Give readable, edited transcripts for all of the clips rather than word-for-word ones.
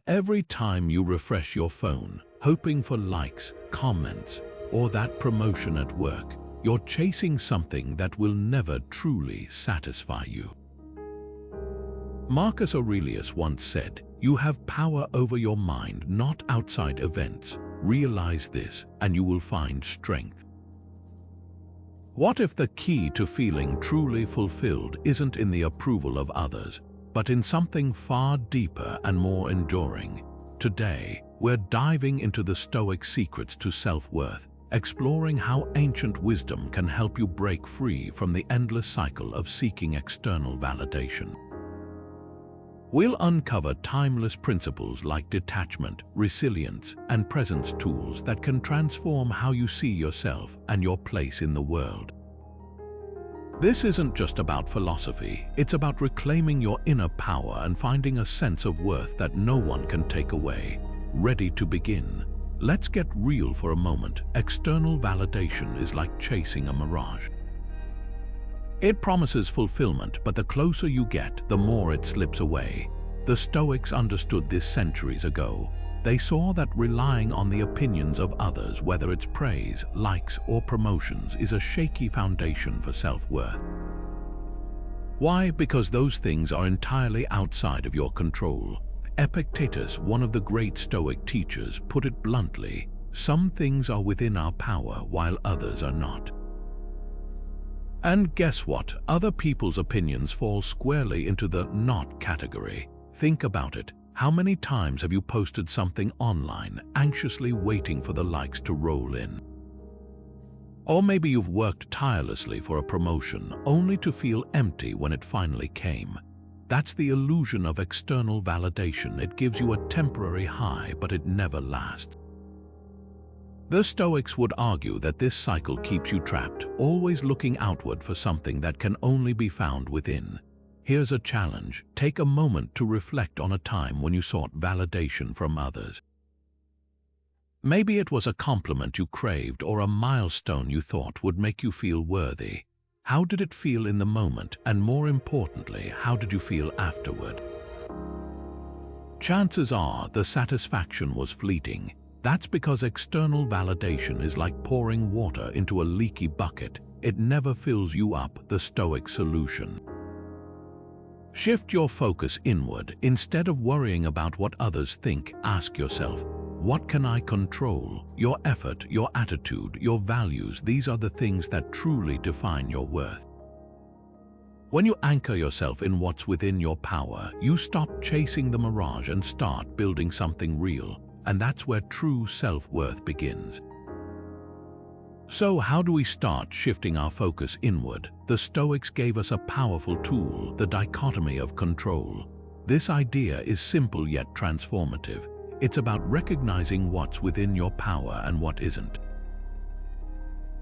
Every time you refresh your phone, hoping for likes, comments, or that promotion at work, you're chasing something that will never truly satisfy you. Marcus Aurelius once said, "You have power over your mind, not outside events. Realize this, and you will find strength." What if the key to feeling truly fulfilled isn't in the approval of others, but in something far deeper and more enduring? Today, we're diving into the Stoic Secrets to self-worth, exploring how ancient wisdom can help you break free from the endless cycle of seeking external validation. We'll uncover timeless principles like detachment, resilience, and presence tools that can transform how you see yourself and your place in the world. This isn't just about philosophy, it's about reclaiming your inner power and finding a sense of worth that no one can take away. Ready to begin? Let's get real for a moment. External validation is like chasing a mirage. It promises fulfillment, but the closer you get, the more it slips away. The Stoics understood this centuries ago. They saw that relying on the opinions of others, whether it's praise, likes, or promotions, is a shaky foundation for self-worth. Why? Because those things are entirely outside of your control. Epictetus, one of the great Stoic teachers, put it bluntly, "Some things are within our power while others are not." And guess what? Other people's opinions fall squarely into the "not" category. Think about it. How many times have you posted something online, anxiously waiting for the likes to roll in? Or maybe you've worked tirelessly for a promotion, only to feel empty when it finally came. That's the illusion of external validation. It gives you a temporary high, but it never lasts. The Stoics would argue that this cycle keeps you trapped, always looking outward for something that can only be found within. Here's a challenge. Take a moment to reflect on a time when you sought validation from others. Maybe it was a compliment you craved or a milestone you thought would make you feel worthy. How did it feel in the moment, and more importantly, how did you feel afterward? Chances are the satisfaction was fleeting. That's because external validation is like pouring water into a leaky bucket. It never fills you up. The Stoic solution: shift your focus inward. Instead of worrying about what others think, ask yourself, what can I control? Your effort, your attitude, your values, these are the things that truly define your worth. When you anchor yourself in what's within your power, you stop chasing the mirage and start building something real. And that's where true self-worth begins. So how do we start shifting our focus inward? The Stoics gave us a powerful tool, the dichotomy of control. This idea is simple yet transformative. It's about recognizing what's within your power and what isn't.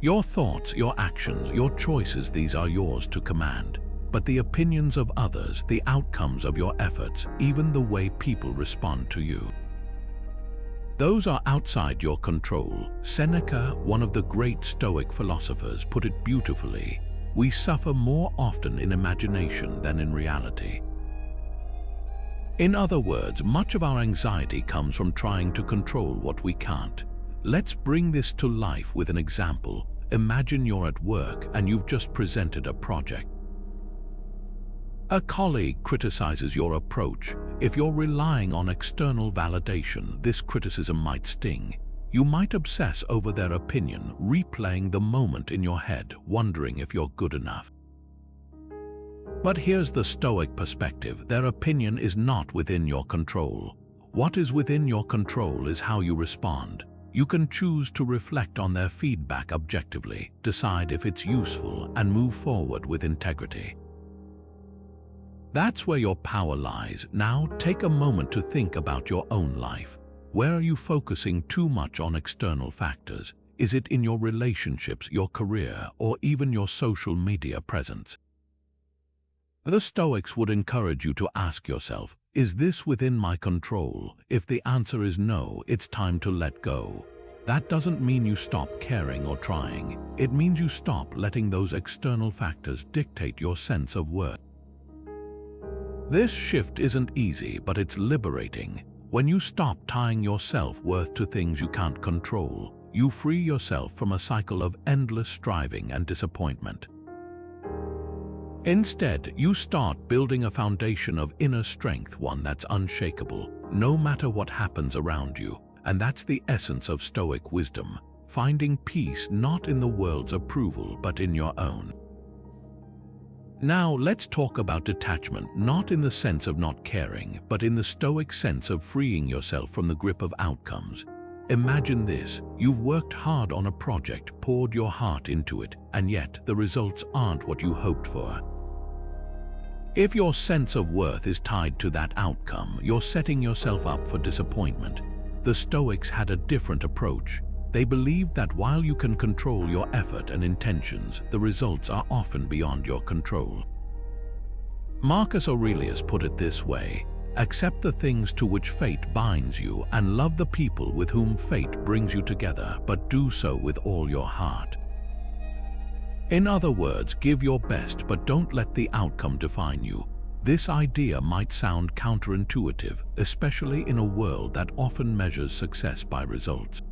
Your thoughts, your actions, your choices, these are yours to command. But the opinions of others, the outcomes of your efforts, even the way people respond to you, those are outside your control. Seneca, one of the great Stoic philosophers, put it beautifully. We suffer more often in imagination than in reality. In other words, much of our anxiety comes from trying to control what we can't. Let's bring this to life with an example. Imagine you're at work and you've just presented a project. A colleague criticizes your approach. If you're relying on external validation, this criticism might sting. You might obsess over their opinion, replaying the moment in your head, wondering if you're good enough. But here's the Stoic perspective. Their opinion is not within your control. What is within your control is how you respond. You can choose to reflect on their feedback objectively, decide if it's useful, and move forward with integrity. That's where your power lies. Now, take a moment to think about your own life. Where are you focusing too much on external factors? Is it in your relationships, your career, or even your social media presence? The Stoics would encourage you to ask yourself, is this within my control? If the answer is no, it's time to let go. That doesn't mean you stop caring or trying. It means you stop letting those external factors dictate your sense of worth. This shift isn't easy, but it's liberating. When you stop tying your self-worth to things you can't control, you free yourself from a cycle of endless striving and disappointment. Instead, you start building a foundation of inner strength, one that's unshakable, no matter what happens around you. And that's the essence of Stoic wisdom, finding peace not in the world's approval but in your own. Now let's talk about detachment, not in the sense of not caring, but in the Stoic sense of freeing yourself from the grip of outcomes. Imagine this: you've worked hard on a project, poured your heart into it, and yet the results aren't what you hoped for. If your sense of worth is tied to that outcome, you're setting yourself up for disappointment. The Stoics had a different approach. They believed that while you can control your effort and intentions, the results are often beyond your control. Marcus Aurelius put it this way: accept the things to which fate binds you and love the people with whom fate brings you together, but do so with all your heart. In other words, give your best, but don't let the outcome define you. This idea might sound counterintuitive, especially in a world that often measures success by results.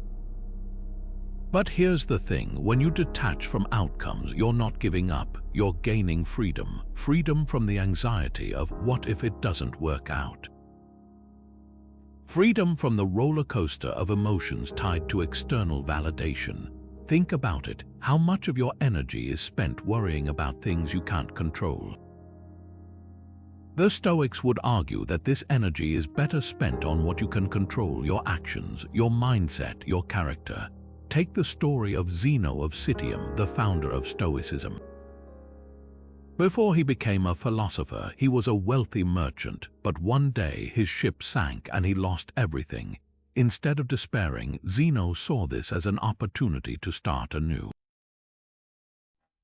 But here's the thing: when you detach from outcomes, you're not giving up, you're gaining freedom. Freedom from the anxiety of what if it doesn't work out. Freedom from the roller coaster of emotions tied to external validation. Think about it: how much of your energy is spent worrying about things you can't control? The Stoics would argue that this energy is better spent on what you can control: your actions, your mindset, your character. Take the story of Zeno of Citium, the founder of Stoicism. Before he became a philosopher, he was a wealthy merchant, but one day his ship sank and he lost everything. Instead of despairing, Zeno saw this as an opportunity to start anew.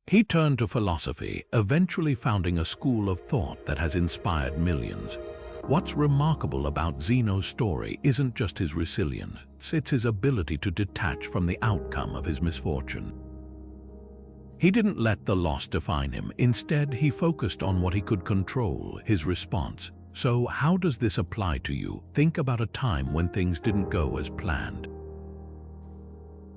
He turned to philosophy, eventually founding a school of thought that has inspired millions. What's remarkable about Zeno's story isn't just his resilience, it's his ability to detach from the outcome of his misfortune. He didn't let the loss define him. Instead, he focused on what he could control: his response. So, how does this apply to you? Think about a time when things didn't go as planned.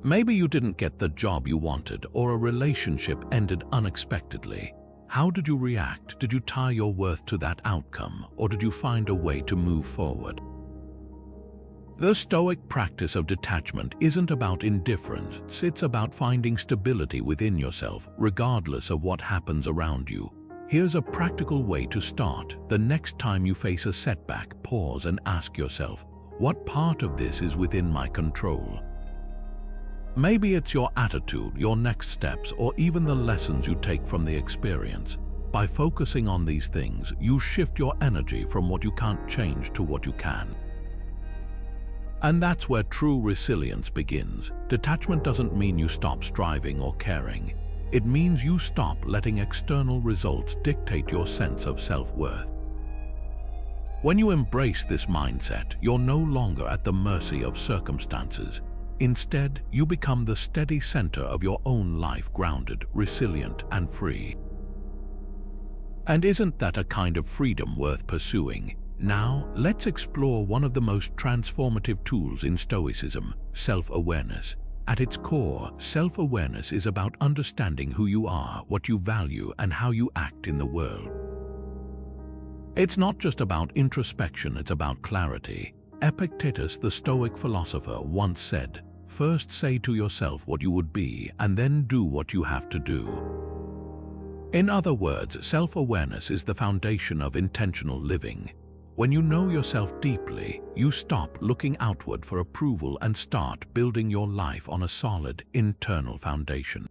Maybe you didn't get the job you wanted, or a relationship ended unexpectedly. How did you react? Did you tie your worth to that outcome, or did you find a way to move forward? The Stoic practice of detachment isn't about indifference, it's about finding stability within yourself, regardless of what happens around you. Here's a practical way to start. The next time you face a setback, pause and ask yourself, what part of this is within my control? Maybe it's your attitude, your next steps, or even the lessons you take from the experience. By focusing on these things, you shift your energy from what you can't change to what you can. And that's where true resilience begins. Detachment doesn't mean you stop striving or caring. It means you stop letting external results dictate your sense of self-worth. When you embrace this mindset, you're no longer at the mercy of circumstances. Instead, you become the steady center of your own life, grounded, resilient, and free. And isn't that a kind of freedom worth pursuing? Now, let's explore one of the most transformative tools in Stoicism: self-awareness. At its core, self-awareness is about understanding who you are, what you value, and how you act in the world. It's not just about introspection, it's about clarity. Epictetus, the Stoic philosopher, once said, "First say to yourself what you would be, and then do what you have to do." In other words, self-awareness is the foundation of intentional living. When you know yourself deeply, you stop looking outward for approval and start building your life on a solid, internal foundation.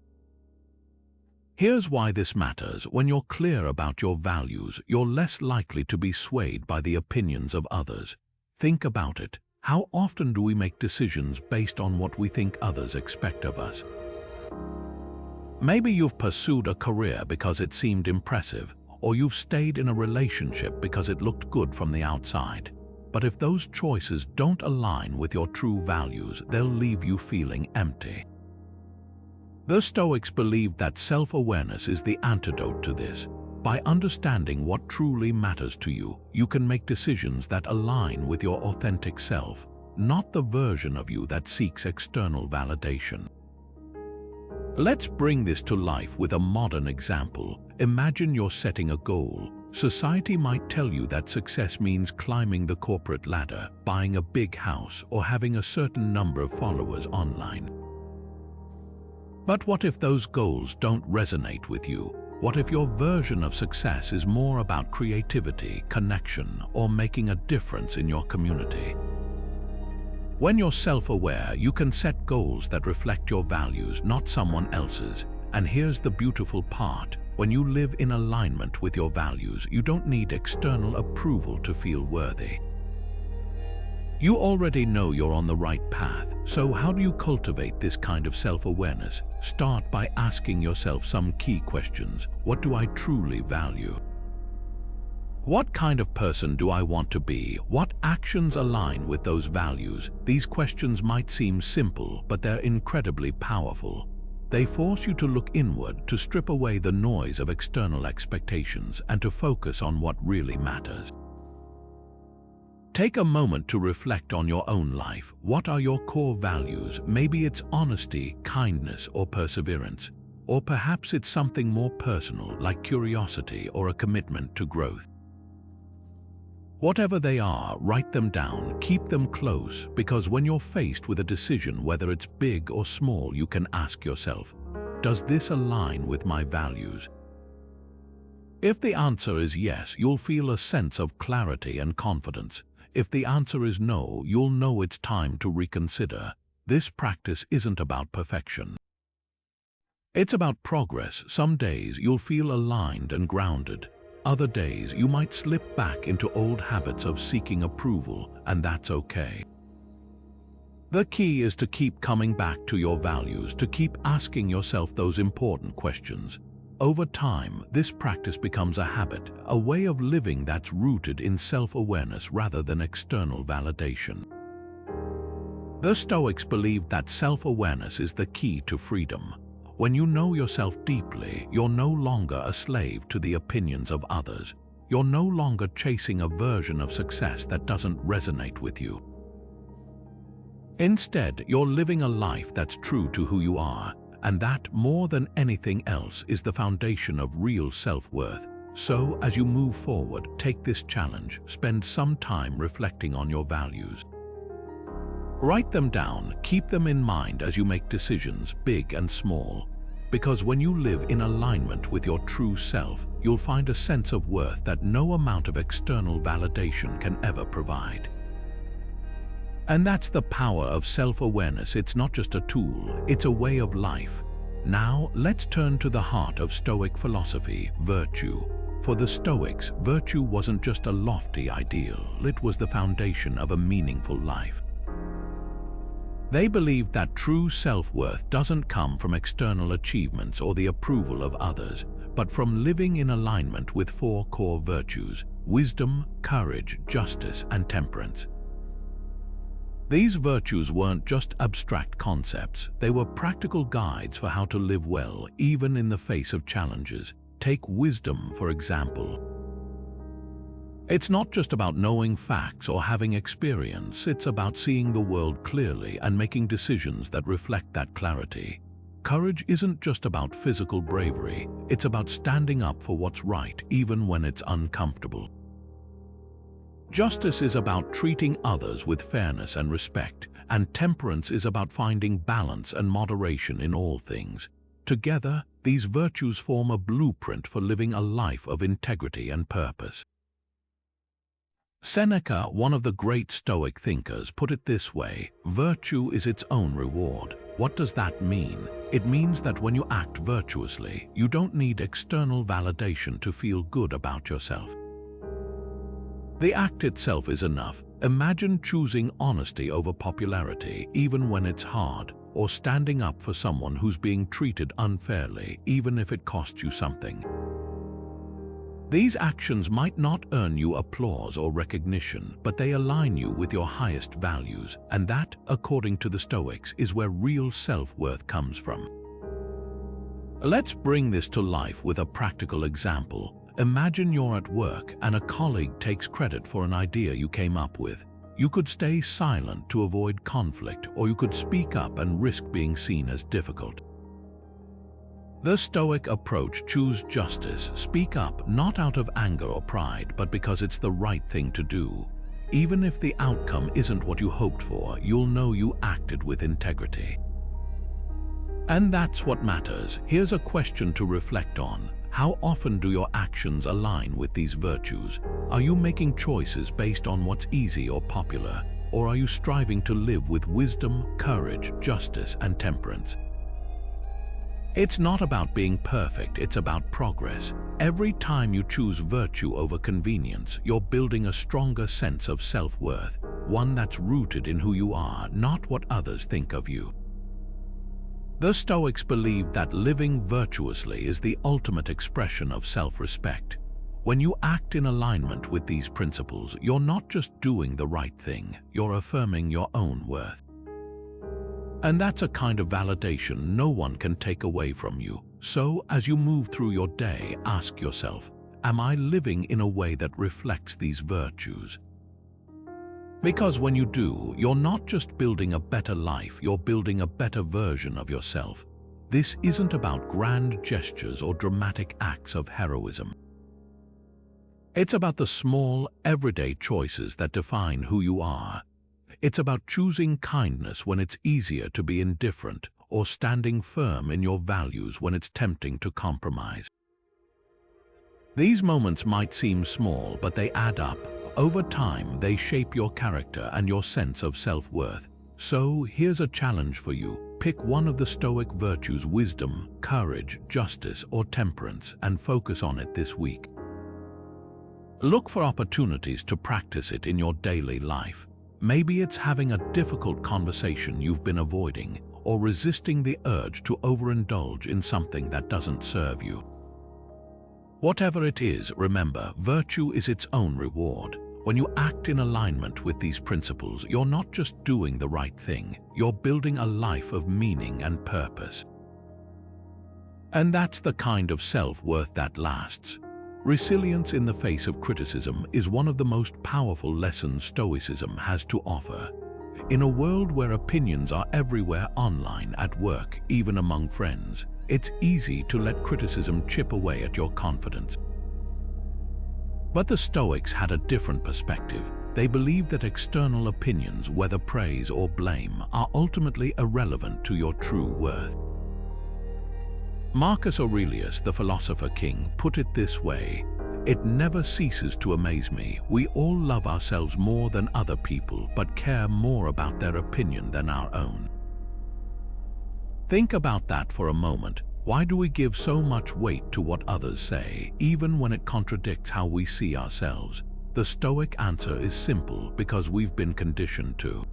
Here's why this matters. When you're clear about your values, you're less likely to be swayed by the opinions of others. Think about it. How often do we make decisions based on what we think others expect of us? Maybe you've pursued a career because it seemed impressive, or you've stayed in a relationship because it looked good from the outside. But if those choices don't align with your true values, they'll leave you feeling empty. The Stoics believed that self-awareness is the antidote to this. By understanding what truly matters to you, you can make decisions that align with your authentic self, not the version of you that seeks external validation. Let's bring this to life with a modern example. Imagine you're setting a goal. Society might tell you that success means climbing the corporate ladder, buying a big house, or having a certain number of followers online. But what if those goals don't resonate with you? What if your version of success is more about creativity, connection, or making a difference in your community? When you're self-aware, you can set goals that reflect your values, not someone else's. And here's the beautiful part. When you live in alignment with your values, you don't need external approval to feel worthy. You already know you're on the right path, so how do you cultivate this kind of self-awareness? Start by asking yourself some key questions. What do I truly value? What kind of person do I want to be? What actions align with those values? These questions might seem simple, but they're incredibly powerful. They force you to look inward, to strip away the noise of external expectations, and to focus on what really matters. Take a moment to reflect on your own life. What are your core values? Maybe it's honesty, kindness, or perseverance. Or perhaps it's something more personal, like curiosity or a commitment to growth. Whatever they are, write them down, keep them close, because when you're faced with a decision, whether it's big or small, you can ask yourself, does this align with my values? If the answer is yes, you'll feel a sense of clarity and confidence. If the answer is no, you'll know it's time to reconsider. This practice isn't about perfection. It's about progress. Some days you'll feel aligned and grounded. Other days, you might slip back into old habits of seeking approval, and that's okay. The key is to keep coming back to your values, to keep asking yourself those important questions. Over time, this practice becomes a habit, a way of living that's rooted in self-awareness rather than external validation. The Stoics believed that self-awareness is the key to freedom. When you know yourself deeply, you're no longer a slave to the opinions of others. You're no longer chasing a version of success that doesn't resonate with you. Instead, you're living a life that's true to who you are, and that, more than anything else, is the foundation of real self-worth. So, as you move forward, take this challenge. Spend some time reflecting on your values. Write them down, keep them in mind as you make decisions, big and small. Because when you live in alignment with your true self, you'll find a sense of worth that no amount of external validation can ever provide. And that's the power of self-awareness. It's not just a tool, it's a way of life. Now, let's turn to the heart of Stoic philosophy, virtue. For the Stoics, virtue wasn't just a lofty ideal, it was the foundation of a meaningful life. They believed that true self-worth doesn't come from external achievements or the approval of others, but from living in alignment with four core virtues: wisdom, courage, justice, and temperance. These virtues weren't just abstract concepts, they were practical guides for how to live well, even in the face of challenges. Take wisdom, for example. It's not just about knowing facts or having experience, it's about seeing the world clearly and making decisions that reflect that clarity. Courage isn't just about physical bravery, it's about standing up for what's right, even when it's uncomfortable. Justice is about treating others with fairness and respect, and temperance is about finding balance and moderation in all things. Together, these virtues form a blueprint for living a life of integrity and purpose. Seneca, one of the great Stoic thinkers, put it this way: virtue is its own reward. What does that mean? It means that when you act virtuously, you don't need external validation to feel good about yourself. The act itself is enough. Imagine choosing honesty over popularity, even when it's hard, or standing up for someone who's being treated unfairly, even if it costs you something. These actions might not earn you applause or recognition, but they align you with your highest values, and that, according to the Stoics, is where real self-worth comes from. Let's bring this to life with a practical example. Imagine you're at work and a colleague takes credit for an idea you came up with. You could stay silent to avoid conflict, or you could speak up and risk being seen as difficult. The Stoic approach: choose justice, speak up, not out of anger or pride, but because it's the right thing to do. Even if the outcome isn't what you hoped for, you'll know you acted with integrity. And that's what matters. Here's a question to reflect on. How often do your actions align with these virtues? Are you making choices based on what's easy or popular? Or are you striving to live with wisdom, courage, justice, and temperance? It's not about being perfect, it's about progress. Every time you choose virtue over convenience, you're building a stronger sense of self-worth, one that's rooted in who you are, not what others think of you. The Stoics believed that living virtuously is the ultimate expression of self-respect. When you act in alignment with these principles, you're not just doing the right thing, you're affirming your own worth. And that's a kind of validation no one can take away from you. So, as you move through your day, ask yourself, am I living in a way that reflects these virtues? Because when you do, you're not just building a better life, you're building a better version of yourself. This isn't about grand gestures or dramatic acts of heroism. It's about the small, everyday choices that define who you are. It's about choosing kindness when it's easier to be indifferent, or standing firm in your values when it's tempting to compromise. These moments might seem small, but they add up. Over time, they shape your character and your sense of self-worth. So, here's a challenge for you. Pick one of the Stoic virtues: wisdom, courage, justice, or temperance, and focus on it this week. Look for opportunities to practice it in your daily life. Maybe it's having a difficult conversation you've been avoiding, or resisting the urge to overindulge in something that doesn't serve you. Whatever it is, remember, virtue is its own reward. When you act in alignment with these principles, you're not just doing the right thing, you're building a life of meaning and purpose. And that's the kind of self-worth that lasts. Resilience in the face of criticism is one of the most powerful lessons Stoicism has to offer. In a world where opinions are everywhere, online, at work, even among friends, it's easy to let criticism chip away at your confidence. But the Stoics had a different perspective. They believed that external opinions, whether praise or blame, are ultimately irrelevant to your true worth. Marcus Aurelius, the philosopher king, put it this way: "It never ceases to amaze me. We all love ourselves more than other people, but care more about their opinion than our own." Think about that for a moment. Why do we give so much weight to what others say, even when it contradicts how we see ourselves? The Stoic answer is simple: because we've been conditioned to.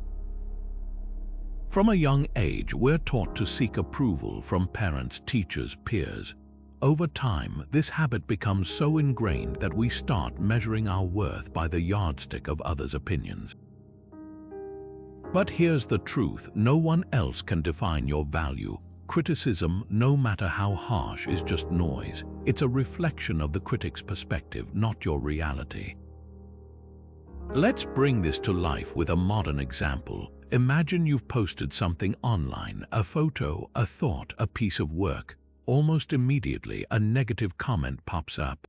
From a young age, we're taught to seek approval from parents, teachers, peers. Over time, this habit becomes so ingrained that we start measuring our worth by the yardstick of others' opinions. But here's the truth: no one else can define your value. Criticism, no matter how harsh, is just noise. It's a reflection of the critic's perspective, not your reality. Let's bring this to life with a modern example. Imagine you've posted something online, a photo, a thought, a piece of work. Almost immediately, a negative comment pops up.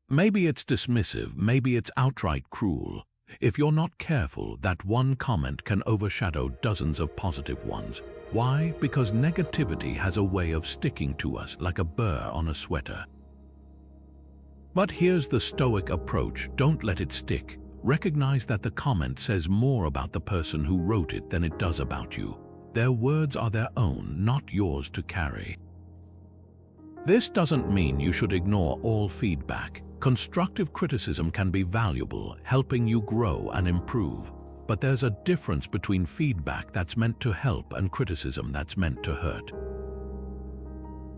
Maybe it's dismissive, maybe it's outright cruel. If you're not careful, that one comment can overshadow dozens of positive ones. Why? Because negativity has a way of sticking to us like a burr on a sweater. But here's the Stoic approach: don't let it stick. Recognize that the comment says more about the person who wrote it than it does about you. Their words are their own, not yours to carry. This doesn't mean you should ignore all feedback. Constructive criticism can be valuable, helping you grow and improve. But there's a difference between feedback that's meant to help and criticism that's meant to hurt.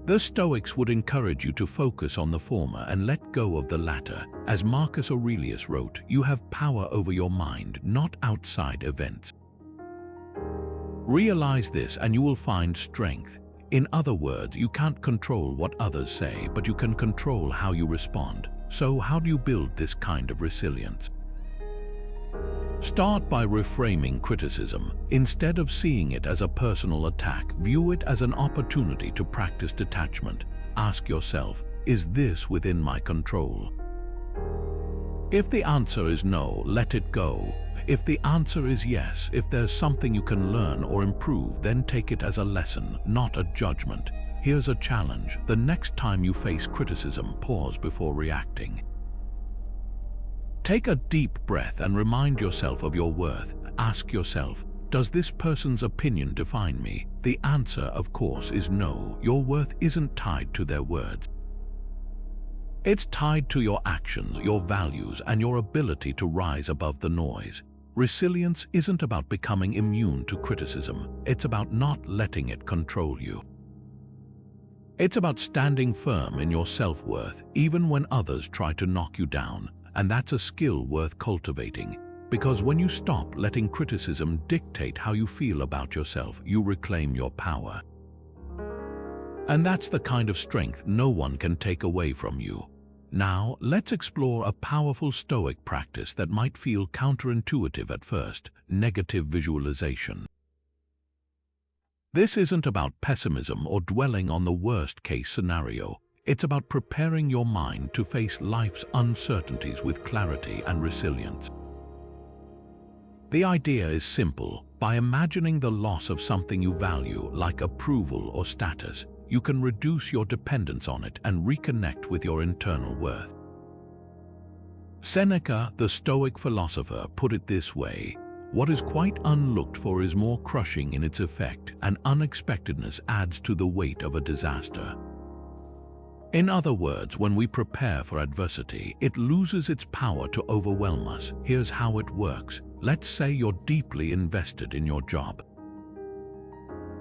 The Stoics would encourage you to focus on the former and let go of the latter. As Marcus Aurelius wrote, you have power over your mind, not outside events. Realize this and you will find strength. In other words, you can't control what others say, but you can control how you respond. So how do you build this kind of resilience? Start by reframing criticism. Instead of seeing it as a personal attack, view it as an opportunity to practice detachment. Ask yourself, is this within my control? If the answer is no, let it go. If the answer is yes, if there's something you can learn or improve, then take it as a lesson, not a judgment. Here's a challenge. The next time you face criticism, pause before reacting. Take a deep breath and remind yourself of your worth. Ask yourself, does this person's opinion define me? The answer, of course, is no. Your worth isn't tied to their words. It's tied to your actions, your values, and your ability to rise above the noise. Resilience isn't about becoming immune to criticism. It's about not letting it control you. It's about standing firm in your self-worth, even when others try to knock you down. And that's a skill worth cultivating, because when you stop letting criticism dictate how you feel about yourself, you reclaim your power. And that's the kind of strength no one can take away from you. Now, let's explore a powerful Stoic practice that might feel counterintuitive at first: negative visualization. This isn't about pessimism or dwelling on the worst-case scenario. It's about preparing your mind to face life's uncertainties with clarity and resilience. The idea is simple. By imagining the loss of something you value, like approval or status, you can reduce your dependence on it and reconnect with your internal worth. Seneca, the Stoic philosopher, put it this way: what is quite unlooked for is more crushing in its effect, and unexpectedness adds to the weight of a disaster. In other words, when we prepare for adversity, it loses its power to overwhelm us. Here's how it works. Let's say you're deeply invested in your job.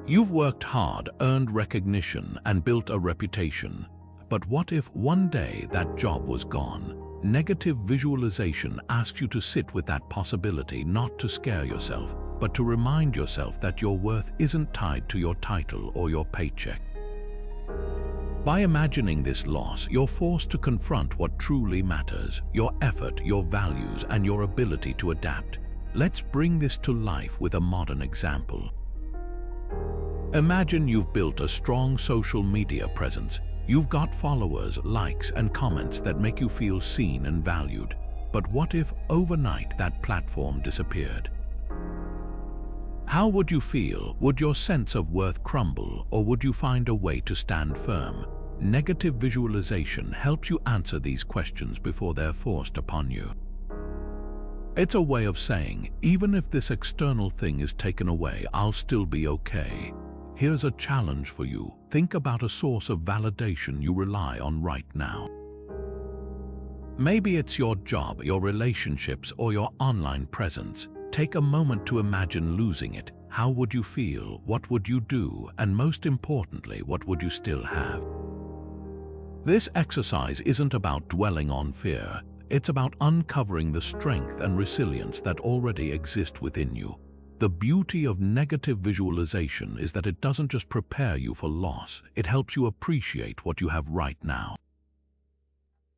You've worked hard, earned recognition, and built a reputation. But what if one day that job was gone? Negative visualization asks you to sit with that possibility, not to scare yourself, but to remind yourself that your worth isn't tied to your title or your paycheck. By imagining this loss, you're forced to confront what truly matters: your effort, your values, and your ability to adapt. Let's bring this to life with a modern example. Imagine you've built a strong social media presence. You've got followers, likes, and comments that make you feel seen and valued. But what if overnight that platform disappeared? How would you feel? Would your sense of worth crumble, or would you find a way to stand firm? Negative visualization helps you answer these questions before they're forced upon you. It's a way of saying, even if this external thing is taken away, I'll still be okay. Here's a challenge for you. Think about a source of validation you rely on right now. Maybe it's your job, your relationships, or your online presence. Take a moment to imagine losing it. How would you feel? What would you do? And most importantly, what would you still have? This exercise isn't about dwelling on fear. It's about uncovering the strength and resilience that already exist within you. The beauty of negative visualization is that it doesn't just prepare you for loss, it helps you appreciate what you have right now.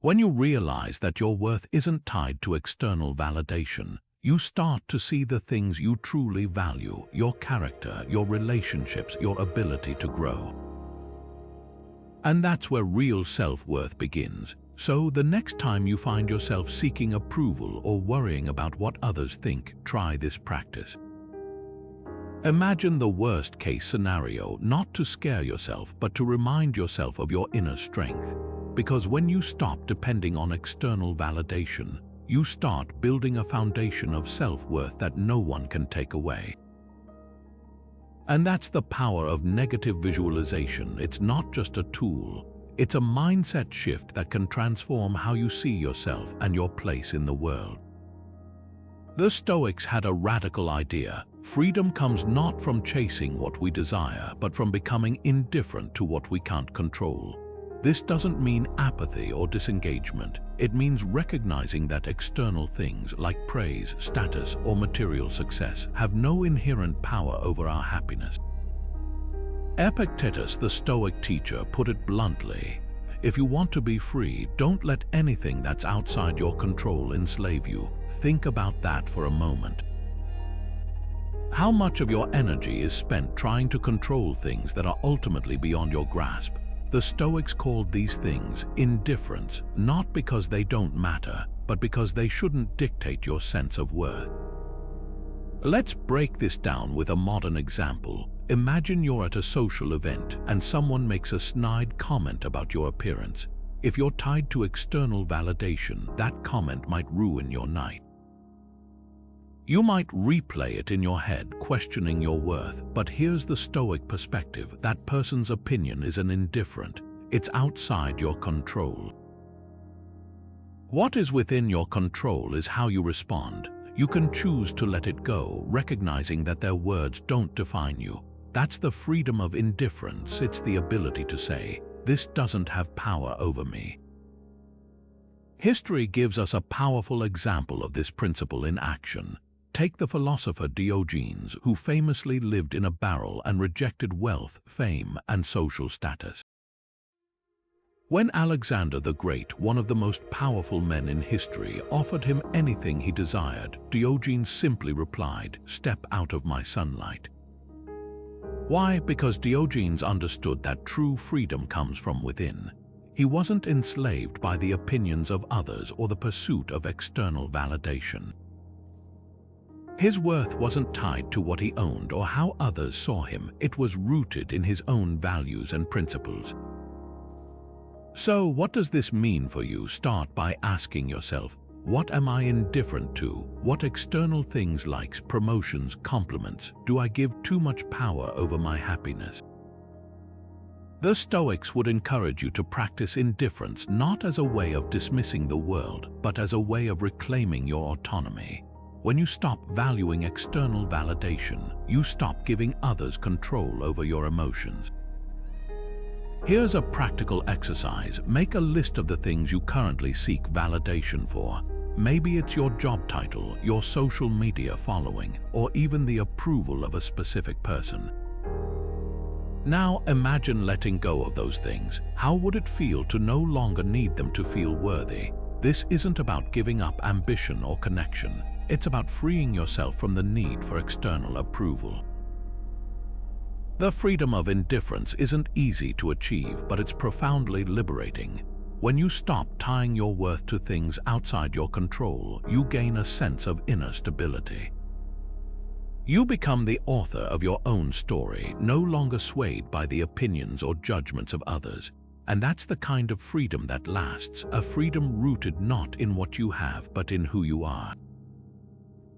When you realize that your worth isn't tied to external validation, you start to see the things you truly value: your character, your relationships, your ability to grow. And that's where real self-worth begins. So the next time you find yourself seeking approval or worrying about what others think, try this practice. Imagine the worst-case scenario, not to scare yourself, but to remind yourself of your inner strength. Because when you stop depending on external validation, you start building a foundation of self-worth that no one can take away. And that's the power of negative visualization. It's not just a tool. It's a mindset shift that can transform how you see yourself and your place in the world. The Stoics had a radical idea. Freedom comes not from chasing what we desire, but from becoming indifferent to what we can't control. This doesn't mean apathy or disengagement. It means recognizing that external things like praise, status, or material success have no inherent power over our happiness. Epictetus, the Stoic teacher, put it bluntly: if you want to be free, don't let anything that's outside your control enslave you. Think about that for a moment. How much of your energy is spent trying to control things that are ultimately beyond your grasp? The Stoics called these things indifference, not because they don't matter, but because they shouldn't dictate your sense of worth. Let's break this down with a modern example. Imagine you're at a social event and someone makes a snide comment about your appearance. If you're tied to external validation, that comment might ruin your night. You might replay it in your head, questioning your worth, but here's the Stoic perspective: that person's opinion is an indifferent. It's outside your control. What is within your control is how you respond. You can choose to let it go, recognizing that their words don't define you. That's the freedom of indifference. It's the ability to say, "This doesn't have power over me." History gives us a powerful example of this principle in action. Take the philosopher Diogenes, who famously lived in a barrel and rejected wealth, fame, and social status. When Alexander the Great, one of the most powerful men in history, offered him anything he desired, Diogenes simply replied, "Step out of my sunlight." Why? Because Diogenes understood that true freedom comes from within. He wasn't enslaved by the opinions of others or the pursuit of external validation. His worth wasn't tied to what he owned or how others saw him. It was rooted in his own values and principles. So, what does this mean for you? Start by asking yourself, what am I indifferent to? What external things, likes, promotions, compliments, do I give too much power over my happiness? The Stoics would encourage you to practice indifference not as a way of dismissing the world, but as a way of reclaiming your autonomy. When you stop valuing external validation, you stop giving others control over your emotions. Here's a practical exercise. Make a list of the things you currently seek validation for. Maybe it's your job title, your social media following, or even the approval of a specific person. Now imagine letting go of those things. How would it feel to no longer need them to feel worthy? This isn't about giving up ambition or connection. It's about freeing yourself from the need for external approval. The freedom of indifference isn't easy to achieve, but it's profoundly liberating. When you stop tying your worth to things outside your control, you gain a sense of inner stability. You become the author of your own story, no longer swayed by the opinions or judgments of others. And that's the kind of freedom that lasts, a freedom rooted not in what you have, but in who you are.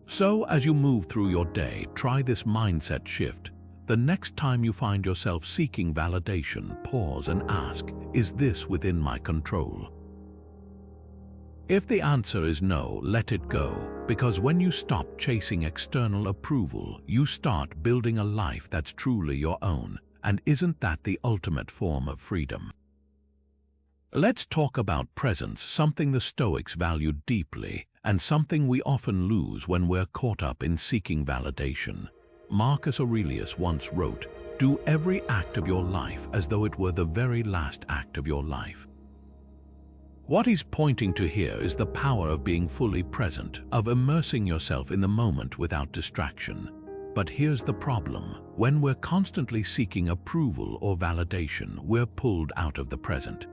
So, as you move through your day, try this mindset shift. The next time you find yourself seeking validation, pause and ask, is this within my control? If the answer is no, let it go, because when you stop chasing external approval, you start building a life that's truly your own. And isn't that the ultimate form of freedom? Let's talk about presence, something the Stoics valued deeply, and something we often lose when we're caught up in seeking validation. Marcus Aurelius once wrote, "Do every act of your life as though it were the very last act of your life." What he's pointing to here is the power of being fully present, of immersing yourself in the moment without distraction. But here's the problem. When we're constantly seeking approval or validation, we're pulled out of the present.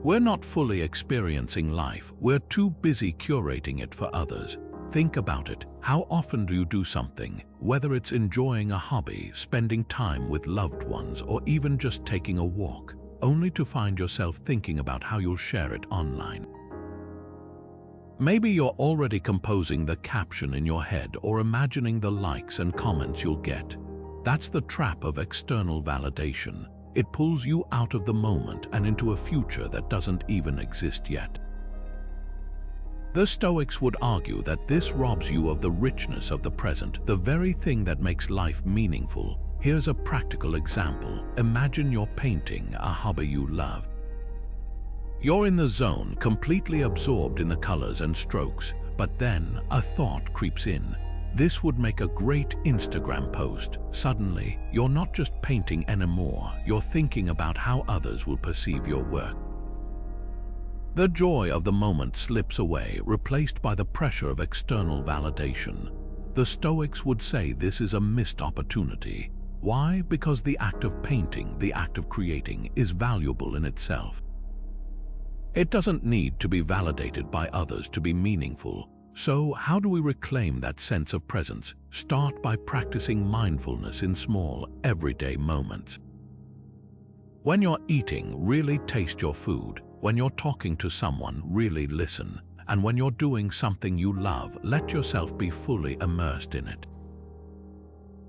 We're not fully experiencing life. We're too busy curating it for others. Think about it. How often do you do something, whether it's enjoying a hobby, spending time with loved ones, or even just taking a walk, only to find yourself thinking about how you'll share it online? Maybe you're already composing the caption in your head or imagining the likes and comments you'll get. That's the trap of external validation. It pulls you out of the moment and into a future that doesn't even exist yet. The Stoics would argue that this robs you of the richness of the present, the very thing that makes life meaningful. Here's a practical example. Imagine you're painting, a hobby you love. You're in the zone, completely absorbed in the colors and strokes, but then a thought creeps in. This would make a great Instagram post. Suddenly, you're not just painting anymore, you're thinking about how others will perceive your work. The joy of the moment slips away, replaced by the pressure of external validation. The Stoics would say this is a missed opportunity. Why? Because the act of painting, the act of creating, is valuable in itself. It doesn't need to be validated by others to be meaningful. So, how do we reclaim that sense of presence? Start by practicing mindfulness in small, everyday moments. When you're eating, really taste your food. When you're talking to someone, really listen. And when you're doing something you love, let yourself be fully immersed in it.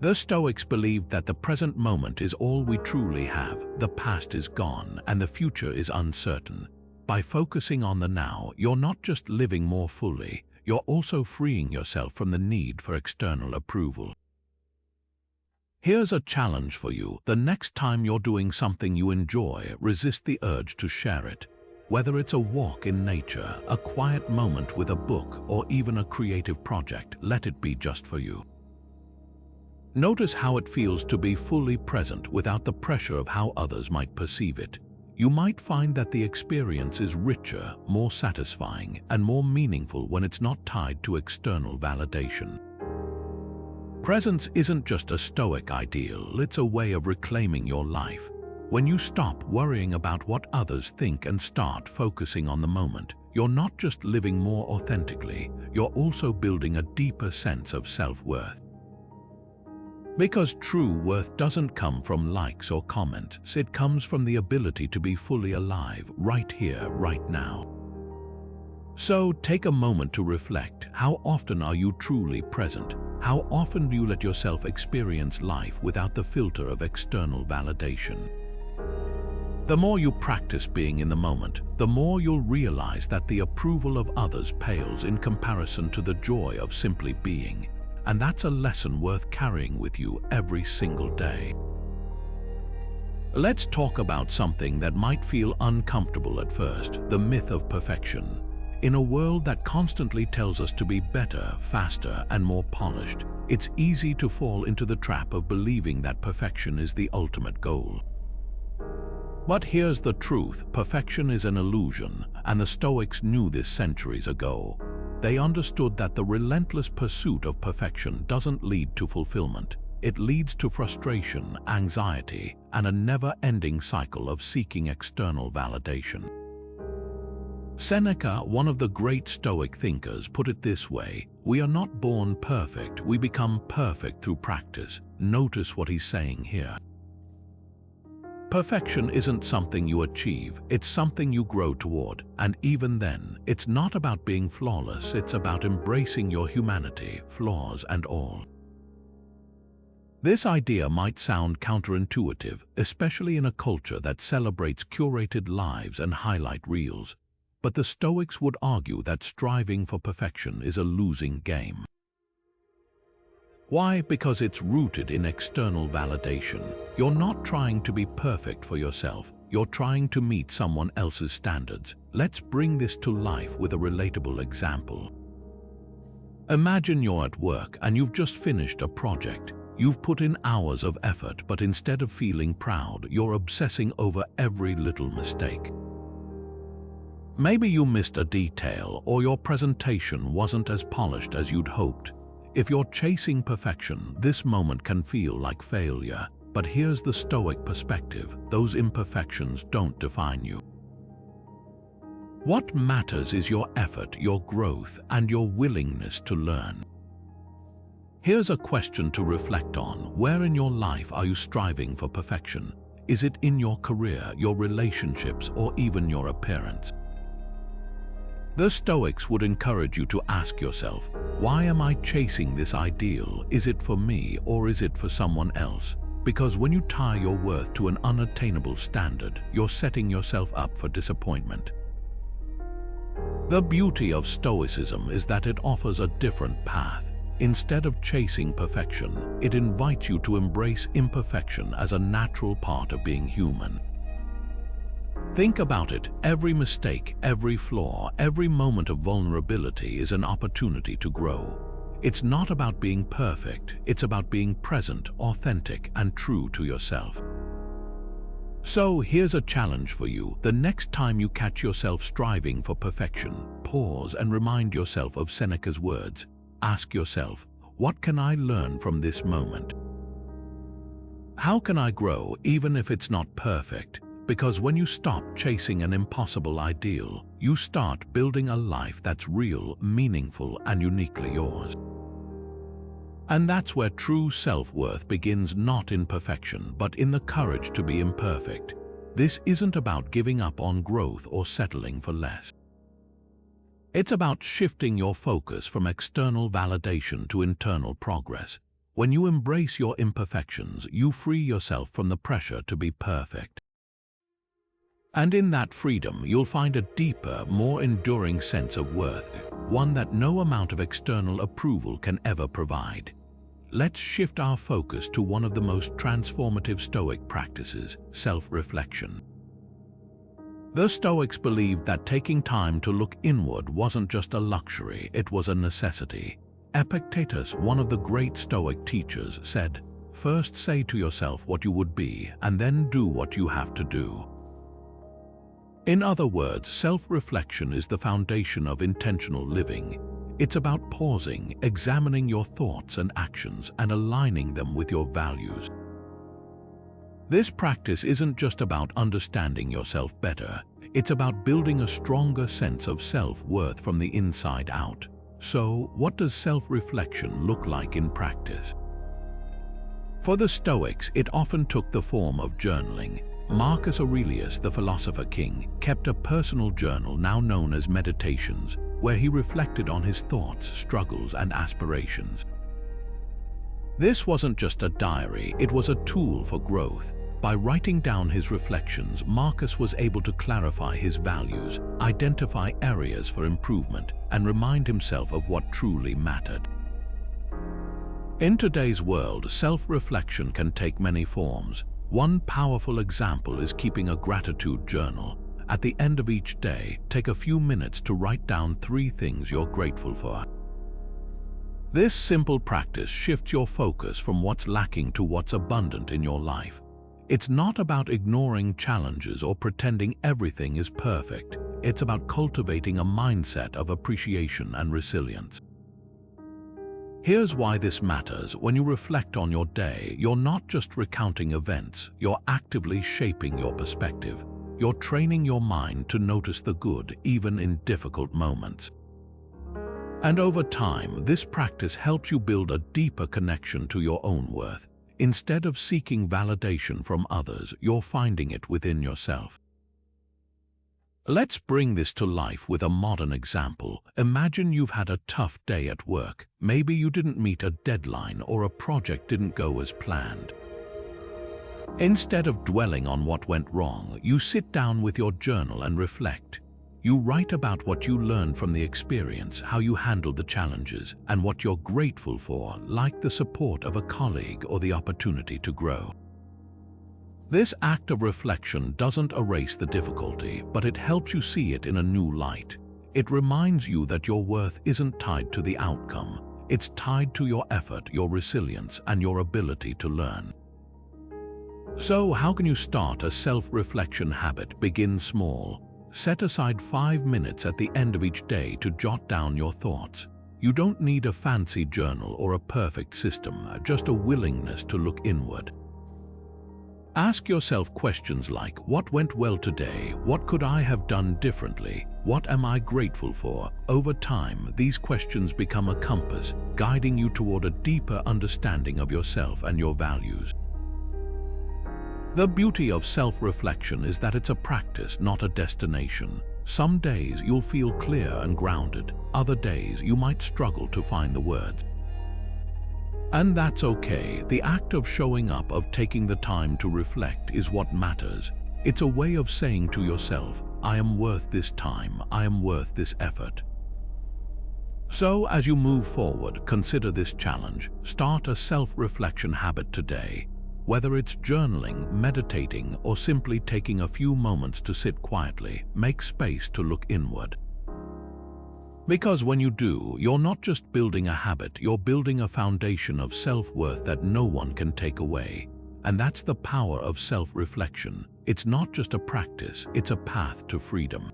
The Stoics believed that the present moment is all we truly have. The past is gone, and the future is uncertain. By focusing on the now, you're not just living more fully, you're also freeing yourself from the need for external approval. Here's a challenge for you. The next time you're doing something you enjoy, resist the urge to share it. Whether it's a walk in nature, a quiet moment with a book, or even a creative project, let it be just for you. Notice how it feels to be fully present without the pressure of how others might perceive it. You might find that the experience is richer, more satisfying, and more meaningful when it's not tied to external validation. Presence isn't just a Stoic ideal, it's a way of reclaiming your life. When you stop worrying about what others think and start focusing on the moment, you're not just living more authentically, you're also building a deeper sense of self-worth. Because true worth doesn't come from likes or comments, it comes from the ability to be fully alive, right here, right now. So take a moment to reflect. How often are you truly present? How often do you let yourself experience life without the filter of external validation? The more you practice being in the moment, the more you'll realize that the approval of others pales in comparison to the joy of simply being. And that's a lesson worth carrying with you every single day. Let's talk about something that might feel uncomfortable at first, the myth of perfection. In a world that constantly tells us to be better, faster, and more polished, it's easy to fall into the trap of believing that perfection is the ultimate goal. But here's the truth: perfection is an illusion, and the Stoics knew this centuries ago. They understood that the relentless pursuit of perfection doesn't lead to fulfillment. It leads to frustration, anxiety, and a never-ending cycle of seeking external validation. Seneca, one of the great Stoic thinkers, put it this way: we are not born perfect, we become perfect through practice. Notice what he's saying here. Perfection isn't something you achieve, it's something you grow toward. And even then, it's not about being flawless, it's about embracing your humanity, flaws and all. This idea might sound counterintuitive, especially in a culture that celebrates curated lives and highlight reels. But the Stoics would argue that striving for perfection is a losing game. Why? Because it's rooted in external validation. You're not trying to be perfect for yourself, you're trying to meet someone else's standards. Let's bring this to life with a relatable example. Imagine you're at work and you've just finished a project. You've put in hours of effort, but instead of feeling proud, you're obsessing over every little mistake. Maybe you missed a detail, or your presentation wasn't as polished as you'd hoped. If you're chasing perfection, this moment can feel like failure. But here's the Stoic perspective: those imperfections don't define you. What matters is your effort, your growth, and your willingness to learn. Here's a question to reflect on: where in your life are you striving for perfection? Is it in your career, your relationships, or even your appearance? The Stoics would encourage you to ask yourself, why am I chasing this ideal? Is it for me or is it for someone else? Because when you tie your worth to an unattainable standard, you're setting yourself up for disappointment. The beauty of Stoicism is that it offers a different path. Instead of chasing perfection, it invites you to embrace imperfection as a natural part of being human. Think about it: every mistake, every flaw, every moment of vulnerability is an opportunity to grow. It's not about being perfect, it's about being present, authentic, and true to yourself. So here's a challenge for you. The next time you catch yourself striving for perfection, pause and remind yourself of Seneca's words. Ask yourself, what can I learn from this moment? How can I grow even if it's not perfect? Because when you stop chasing an impossible ideal, you start building a life that's real, meaningful, and uniquely yours. And that's where true self-worth begins, not in perfection, but in the courage to be imperfect. This isn't about giving up on growth or settling for less. It's about shifting your focus from external validation to internal progress. When you embrace your imperfections, you free yourself from the pressure to be perfect. And in that freedom, you'll find a deeper, more enduring sense of worth, one that no amount of external approval can ever provide. Let's shift our focus to one of the most transformative Stoic practices, self-reflection. The Stoics believed that taking time to look inward wasn't just a luxury, it was a necessity. Epictetus, one of the great Stoic teachers, said, "First say to yourself what you would be, and then do what you have to do." In other words, self-reflection is the foundation of intentional living. It's about pausing, examining your thoughts and actions, and aligning them with your values. This practice isn't just about understanding yourself better, it's about building a stronger sense of self-worth from the inside out. So, what does self-reflection look like in practice? For the Stoics, it often took the form of journaling. Marcus Aurelius, the philosopher king, kept a personal journal now known as Meditations, where he reflected on his thoughts, struggles, and aspirations. This wasn't just a diary, it was a tool for growth. By writing down his reflections, Marcus was able to clarify his values, identify areas for improvement, and remind himself of what truly mattered. In today's world, self-reflection can take many forms. One powerful example is keeping a gratitude journal. At the end of each day, take a few minutes to write down 3 things you're grateful for. This simple practice shifts your focus from what's lacking to what's abundant in your life. It's not about ignoring challenges or pretending everything is perfect. It's about cultivating a mindset of appreciation and resilience. Here's why this matters. When you reflect on your day, you're not just recounting events, you're actively shaping your perspective. You're training your mind to notice the good, even in difficult moments. And over time, this practice helps you build a deeper connection to your own worth. Instead of seeking validation from others, you're finding it within yourself. Let's bring this to life with a modern example. Imagine you've had a tough day at work. Maybe you didn't meet a deadline or a project didn't go as planned. Instead of dwelling on what went wrong, you sit down with your journal and reflect. You write about what you learned from the experience, how you handled the challenges, and what you're grateful for, like the support of a colleague or the opportunity to grow. This act of reflection doesn't erase the difficulty, but it helps you see it in a new light. It reminds you that your worth isn't tied to the outcome. It's tied to your effort, your resilience, and your ability to learn. So, how can you start a self-reflection habit? Begin small. Set aside 5 minutes at the end of each day to jot down your thoughts. You don't need a fancy journal or a perfect system, just a willingness to look inward. Ask yourself questions like, what went well today? What could I have done differently? What am I grateful for? Over time, these questions become a compass, guiding you toward a deeper understanding of yourself and your values. The beauty of self-reflection is that it's a practice, not a destination. Some days you'll feel clear and grounded. Other days you might struggle to find the words. And that's okay. The act of showing up, of taking the time to reflect, is what matters. It's a way of saying to yourself, I am worth this time, I am worth this effort. So, as you move forward, consider this challenge. Start a self-reflection habit today. Whether it's journaling, meditating, or simply taking a few moments to sit quietly, make space to look inward. Because when you do, you're not just building a habit, you're building a foundation of self-worth that no one can take away. And that's the power of self-reflection. It's not just a practice, it's a path to freedom.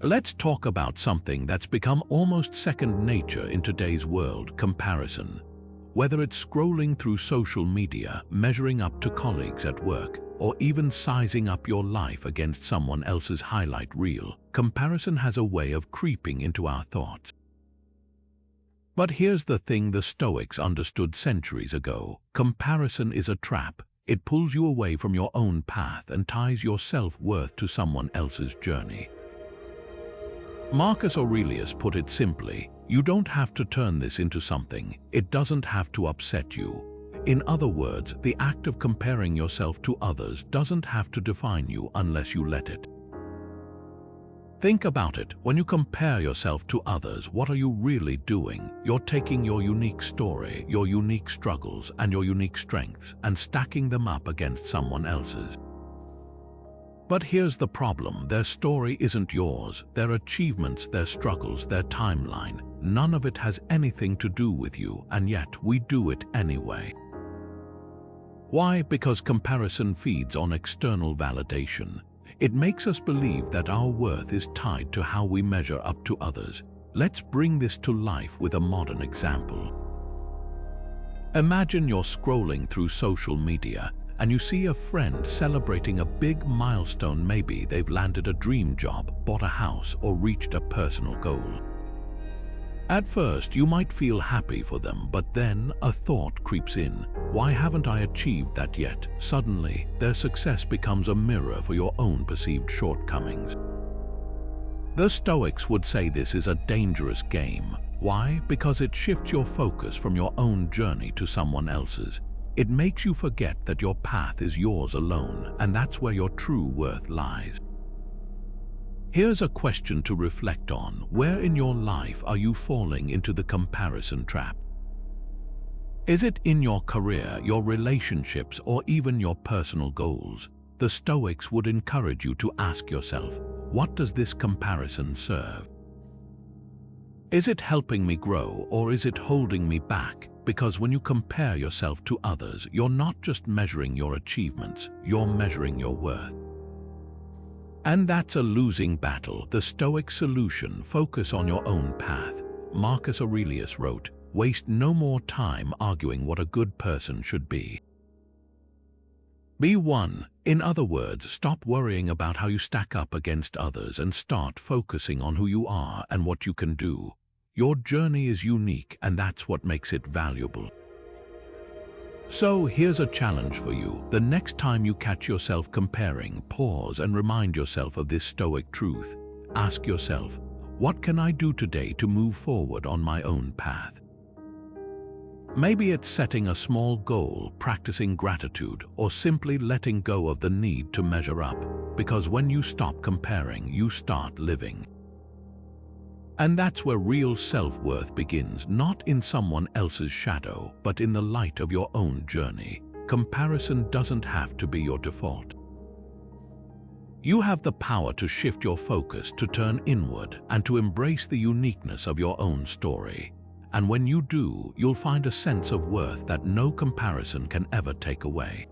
Let's talk about something that's become almost second nature in today's world: comparison. Whether it's scrolling through social media, measuring up to colleagues at work, or even sizing up your life against someone else's highlight reel, comparison has a way of creeping into our thoughts. But here's the thing the Stoics understood centuries ago: comparison is a trap. It pulls you away from your own path and ties your self-worth to someone else's journey. Marcus Aurelius put it simply: you don't have to turn this into something. It doesn't have to upset you. In other words, the act of comparing yourself to others doesn't have to define you unless you let it. Think about it. When you compare yourself to others, what are you really doing? You're taking your unique story, your unique struggles, and your unique strengths, and stacking them up against someone else's. But here's the problem: their story isn't yours, their achievements, their struggles, their timeline. None of it has anything to do with you, and yet we do it anyway. Why? Because comparison feeds on external validation. It makes us believe that our worth is tied to how we measure up to others. Let's bring this to life with a modern example. Imagine you're scrolling through social media and you see a friend celebrating a big milestone. Maybe they've landed a dream job, bought a house, or reached a personal goal. At first, you might feel happy for them, but then a thought creeps in: why haven't I achieved that yet? Suddenly, their success becomes a mirror for your own perceived shortcomings. The Stoics would say this is a dangerous game. Why? Because it shifts your focus from your own journey to someone else's. It makes you forget that your path is yours alone, and that's where your true worth lies. Here's a question to reflect on: where in your life are you falling into the comparison trap? Is it in your career, your relationships, or even your personal goals? The Stoics would encourage you to ask yourself, what does this comparison serve? Is it helping me grow, or is it holding me back? Because when you compare yourself to others, you're not just measuring your achievements, you're measuring your worth. And that's a losing battle. The Stoic solution: focus on your own path. Marcus Aurelius wrote, "Waste no more time arguing what a good person should be. Be one." In other words, stop worrying about how you stack up against others and start focusing on who you are and what you can do. Your journey is unique, and that's what makes it valuable. So here's a challenge for you. The next time you catch yourself comparing, pause and remind yourself of this Stoic truth. Ask yourself, what can I do today to move forward on my own path? Maybe it's setting a small goal, practicing gratitude, or simply letting go of the need to measure up. Because when you stop comparing, you start living. And that's where real self-worth begins, not in someone else's shadow, but in the light of your own journey. Comparison doesn't have to be your default. You have the power to shift your focus, to turn inward, and to embrace the uniqueness of your own story. And when you do, you'll find a sense of worth that no comparison can ever take away.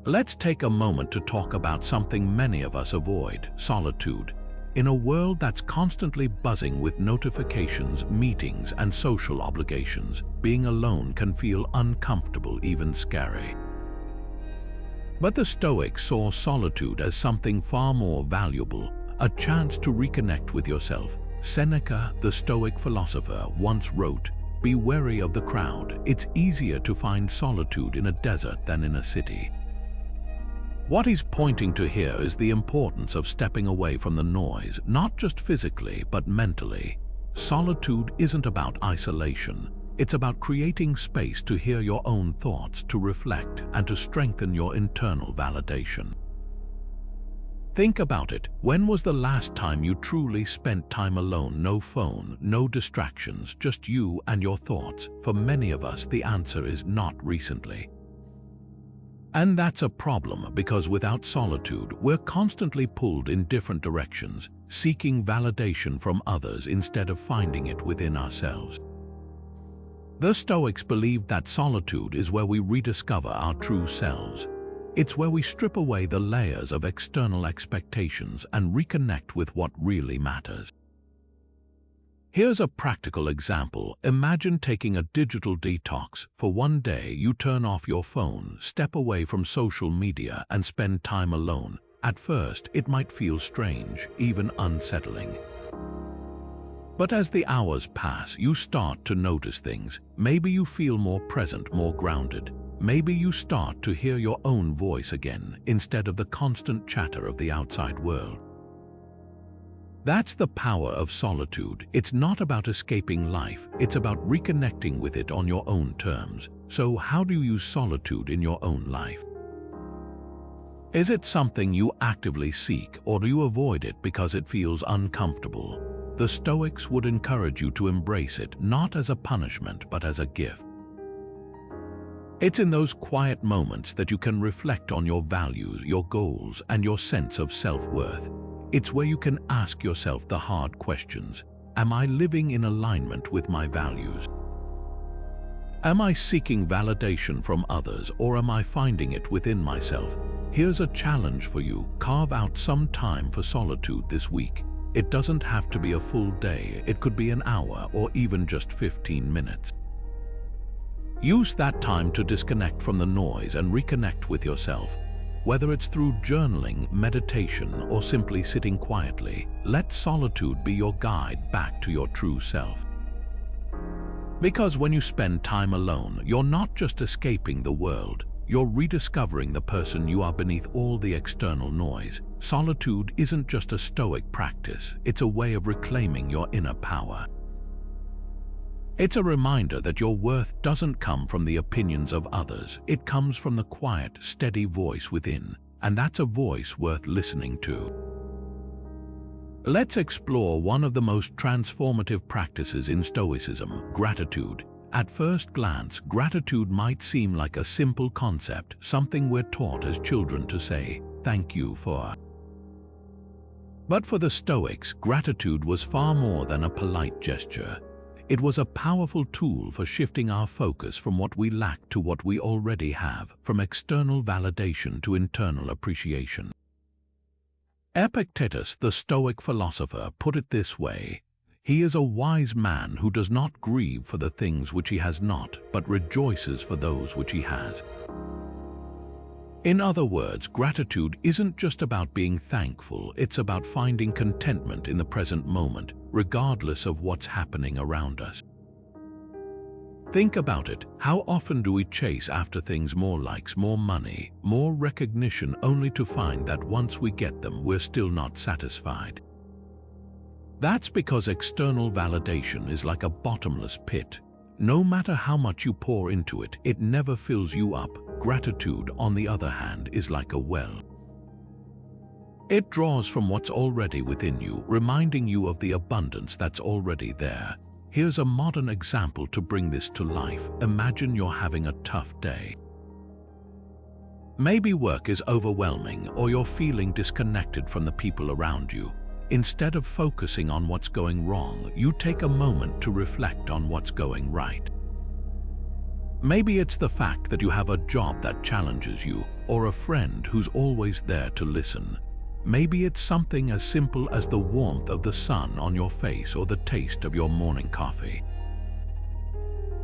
Let's take a moment to talk about something many of us avoid: solitude. In a world that's constantly buzzing with notifications, meetings, and social obligations, being alone can feel uncomfortable, even scary. But the Stoics saw solitude as something far more valuable, a chance to reconnect with yourself. Seneca, the Stoic philosopher, once wrote, "Be wary of the crowd. It's easier to find solitude in a desert than in a city." What he's pointing to here is the importance of stepping away from the noise, not just physically, but mentally. Solitude isn't about isolation. It's about creating space to hear your own thoughts, to reflect, and to strengthen your internal validation. Think about it. When was the last time you truly spent time alone? No phone, no distractions, just you and your thoughts. For many of us, the answer is not recently. And that's a problem because without solitude, we're constantly pulled in different directions, seeking validation from others instead of finding it within ourselves. The Stoics believed that solitude is where we rediscover our true selves. It's where we strip away the layers of external expectations and reconnect with what really matters. Here's a practical example. Imagine taking a digital detox. For one day, you turn off your phone, step away from social media, and spend time alone. At first, it might feel strange, even unsettling. But as the hours pass, you start to notice things. Maybe you feel more present, more grounded. Maybe you start to hear your own voice again, instead of the constant chatter of the outside world. That's the power of solitude. It's not about escaping life, it's about reconnecting with it on your own terms. So how do you use solitude in your own life? Is it something you actively seek, or do you avoid it because it feels uncomfortable? The Stoics would encourage you to embrace it, not as a punishment, but as a gift. It's in those quiet moments that you can reflect on your values, your goals, and your sense of self-worth. It's where you can ask yourself the hard questions. Am I living in alignment with my values? Am I seeking validation from others, or am I finding it within myself? Here's a challenge for you. Carve out some time for solitude this week. It doesn't have to be a full day. It could be an hour or even just 15 minutes. Use that time to disconnect from the noise and reconnect with yourself. Whether it's through journaling, meditation, or simply sitting quietly, let solitude be your guide back to your true self. Because when you spend time alone, you're not just escaping the world, you're rediscovering the person you are beneath all the external noise. Solitude isn't just a Stoic practice, it's a way of reclaiming your inner power. It's a reminder that your worth doesn't come from the opinions of others. It comes from the quiet, steady voice within, and that's a voice worth listening to. Let's explore one of the most transformative practices in Stoicism, gratitude. At first glance, gratitude might seem like a simple concept, something we're taught as children to say, "Thank you for." But for the Stoics, gratitude was far more than a polite gesture. It was a powerful tool for shifting our focus from what we lack to what we already have, from external validation to internal appreciation. Epictetus, the Stoic philosopher, put it this way: "He is a wise man who does not grieve for the things which he has not, but rejoices for those which he has." In other words, gratitude isn't just about being thankful, it's about finding contentment in the present moment, regardless of what's happening around us. Think about it. How often do we chase after things, more likes, more money, more recognition, only to find that once we get them, we're still not satisfied? That's because external validation is like a bottomless pit. No matter how much you pour into it, it never fills you up. Gratitude, on the other hand, is like a well. It draws from what's already within you, reminding you of the abundance that's already there. Here's a modern example to bring this to life. Imagine you're having a tough day. Maybe work is overwhelming, or you're feeling disconnected from the people around you. Instead of focusing on what's going wrong, you take a moment to reflect on what's going right. Maybe it's the fact that you have a job that challenges you, or a friend who's always there to listen. Maybe it's something as simple as the warmth of the sun on your face or the taste of your morning coffee.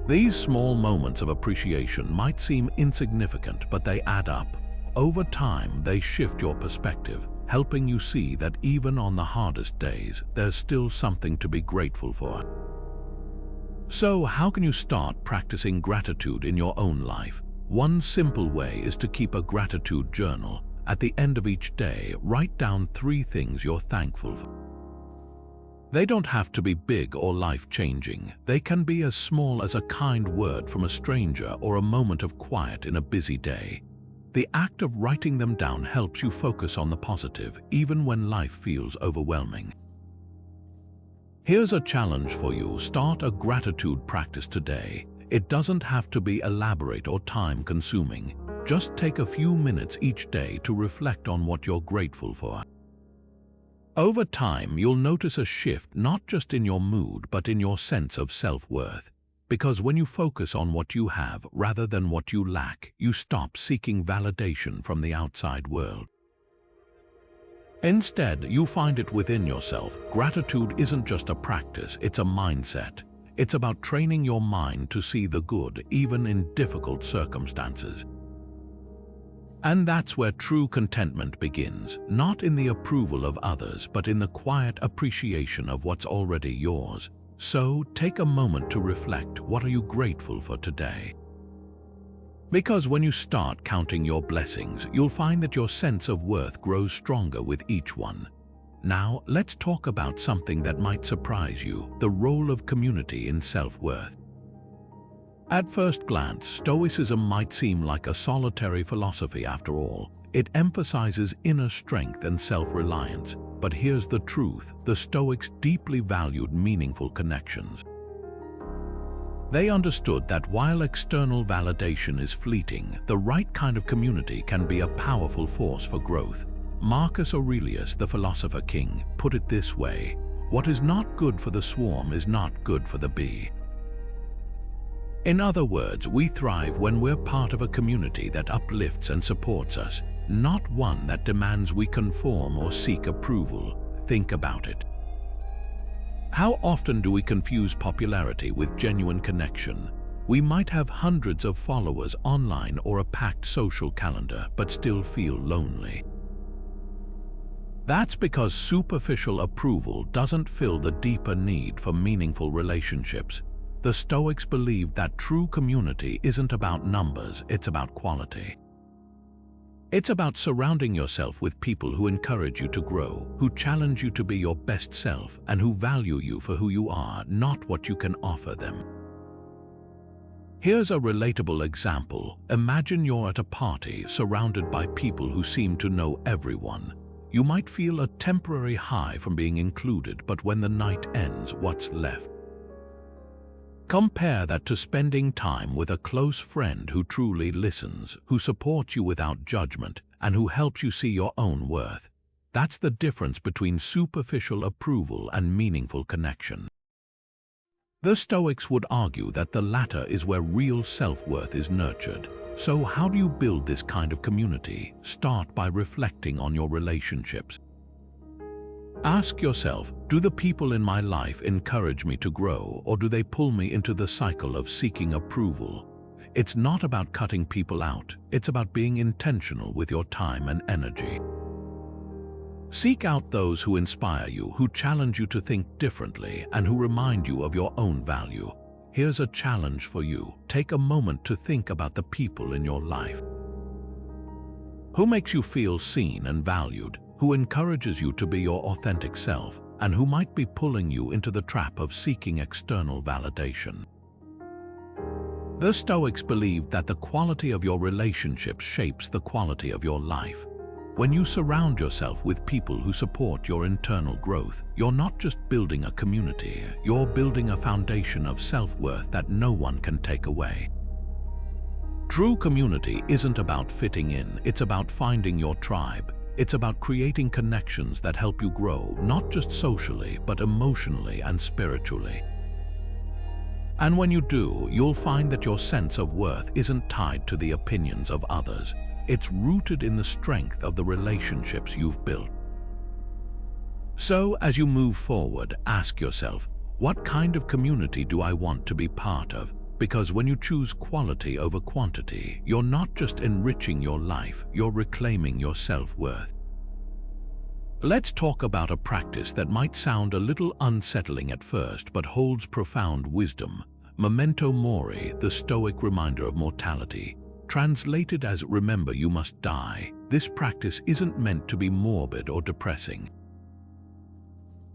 These small moments of appreciation might seem insignificant, but they add up. Over time, they shift your perspective, helping you see that even on the hardest days, there's still something to be grateful for. So, how can you start practicing gratitude in your own life? One simple way is to keep a gratitude journal. At the end of each day, write down 3 things you're thankful for. They don't have to be big or life-changing. They can be as small as a kind word from a stranger or a moment of quiet in a busy day. The act of writing them down helps you focus on the positive, even when life feels overwhelming. Here's a challenge for you. Start a gratitude practice today. It doesn't have to be elaborate or time-consuming. Just take a few minutes each day to reflect on what you're grateful for. Over time, you'll notice a shift not just in your mood but in your sense of self-worth. Because when you focus on what you have rather than what you lack, you stop seeking validation from the outside world. Instead, you find it within yourself. Gratitude isn't just a practice, it's a mindset. It's about training your mind to see the good even in difficult circumstances. And that's where true contentment begins, not in the approval of others, but in the quiet appreciation of what's already yours. So, take a moment to reflect. What are you grateful for today? Because when you start counting your blessings, you'll find that your sense of worth grows stronger with each one. Now, let's talk about something that might surprise you: the role of community in self-worth. At first glance, Stoicism might seem like a solitary philosophy after all. It emphasizes inner strength and self-reliance. But here's the truth: the Stoics deeply valued meaningful connections. They understood that while external validation is fleeting, the right kind of community can be a powerful force for growth. Marcus Aurelius, the philosopher king, put it this way: "What is not good for the swarm is not good for the bee." In other words, we thrive when we're part of a community that uplifts and supports us, not one that demands we conform or seek approval. Think about it. How often do we confuse popularity with genuine connection? We might have hundreds of followers online or a packed social calendar, but still feel lonely. That's because superficial approval doesn't fill the deeper need for meaningful relationships. The Stoics believed that true community isn't about numbers, it's about quality. It's about surrounding yourself with people who encourage you to grow, who challenge you to be your best self, and who value you for who you are, not what you can offer them. Here's a relatable example. Imagine you're at a party surrounded by people who seem to know everyone. You might feel a temporary high from being included, but when the night ends, what's left? Compare that to spending time with a close friend who truly listens, who supports you without judgment, and who helps you see your own worth. That's the difference between superficial approval and meaningful connection. The Stoics would argue that the latter is where real self-worth is nurtured. So how do you build this kind of community? Start by reflecting on your relationships. Ask yourself, do the people in my life encourage me to grow, or do they pull me into the cycle of seeking approval? It's not about cutting people out, it's about being intentional with your time and energy. Seek out those who inspire you, who challenge you to think differently, and who remind you of your own value. Here's a challenge for you. Take a moment to think about the people in your life. Who makes you feel seen and valued? Who encourages you to be your authentic self, and who might be pulling you into the trap of seeking external validation? The Stoics believed that the quality of your relationships shapes the quality of your life. When you surround yourself with people who support your internal growth, you're not just building a community, you're building a foundation of self-worth that no one can take away. True community isn't about fitting in, it's about finding your tribe. It's about creating connections that help you grow, not just socially, but emotionally and spiritually. And when you do, you'll find that your sense of worth isn't tied to the opinions of others. It's rooted in the strength of the relationships you've built. So, as you move forward, ask yourself, what kind of community do I want to be part of? Because when you choose quality over quantity, you're not just enriching your life, you're reclaiming your self-worth. Let's talk about a practice that might sound a little unsettling at first, but holds profound wisdom. Memento mori, the Stoic reminder of mortality. Translated as "remember you must die," this practice isn't meant to be morbid or depressing.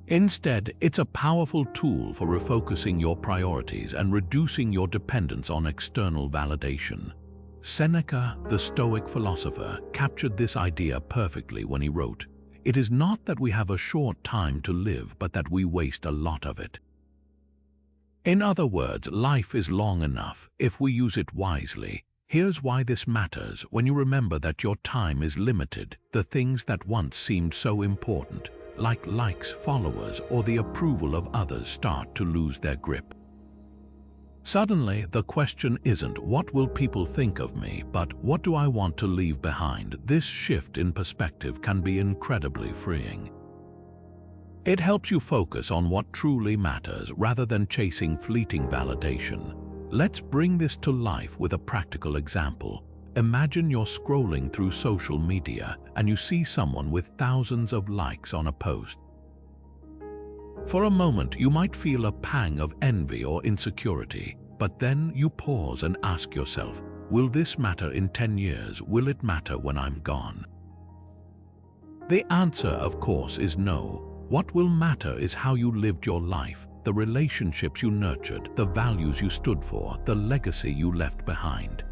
Instead, it's a powerful tool for refocusing your priorities and reducing your dependence on external validation. Seneca, the Stoic philosopher, captured this idea perfectly when he wrote, "It is not that we have a short time to live, but that we waste a lot of it." In other words, life is long enough if we use it wisely. Here's why this matters when you remember that your time is limited. The things that once seemed so important, like likes, followers, or the approval of others, start to lose their grip. Suddenly, the question isn't what will people think of me, but what do I want to leave behind? This shift in perspective can be incredibly freeing. It helps you focus on what truly matters rather than chasing fleeting validation. Let's bring this to life with a practical example. Imagine you're scrolling through social media and you see someone with thousands of likes on a post. For a moment, you might feel a pang of envy or insecurity, but then you pause and ask yourself, will this matter in 10 years? Will it matter when I'm gone? The answer, of course, is no. What will matter is how you lived your life, the relationships you nurtured, the values you stood for, the legacy you left behind.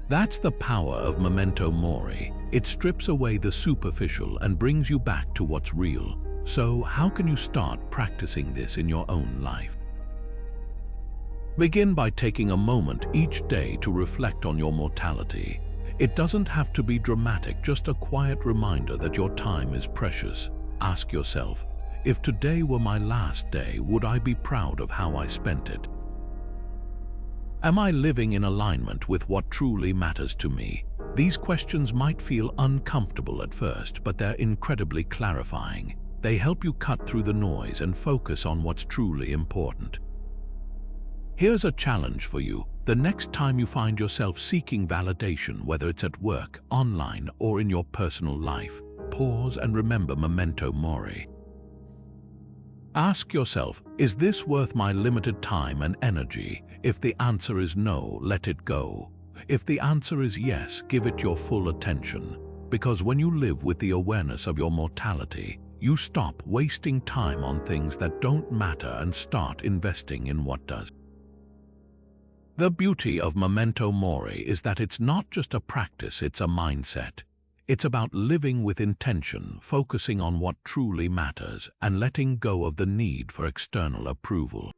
That's the power of memento mori. It strips away the superficial and brings you back to what's real. So, how can you start practicing this in your own life? Begin by taking a moment each day to reflect on your mortality. It doesn't have to be dramatic, just a quiet reminder that your time is precious. Ask yourself, if today were my last day, would I be proud of how I spent it? Am I living in alignment with what truly matters to me? These questions might feel uncomfortable at first, but they're incredibly clarifying. They help you cut through the noise and focus on what's truly important. Here's a challenge for you. The next time you find yourself seeking validation, whether it's at work, online, or in your personal life, pause and remember memento mori. Ask yourself, is this worth my limited time and energy? If the answer is no, let it go. If the answer is yes, give it your full attention. Because when you live with the awareness of your mortality, you stop wasting time on things that don't matter and start investing in what does. The beauty of memento mori is that it's not just a practice, it's a mindset. It's about living with intention, focusing on what truly matters, and letting go of the need for external approval.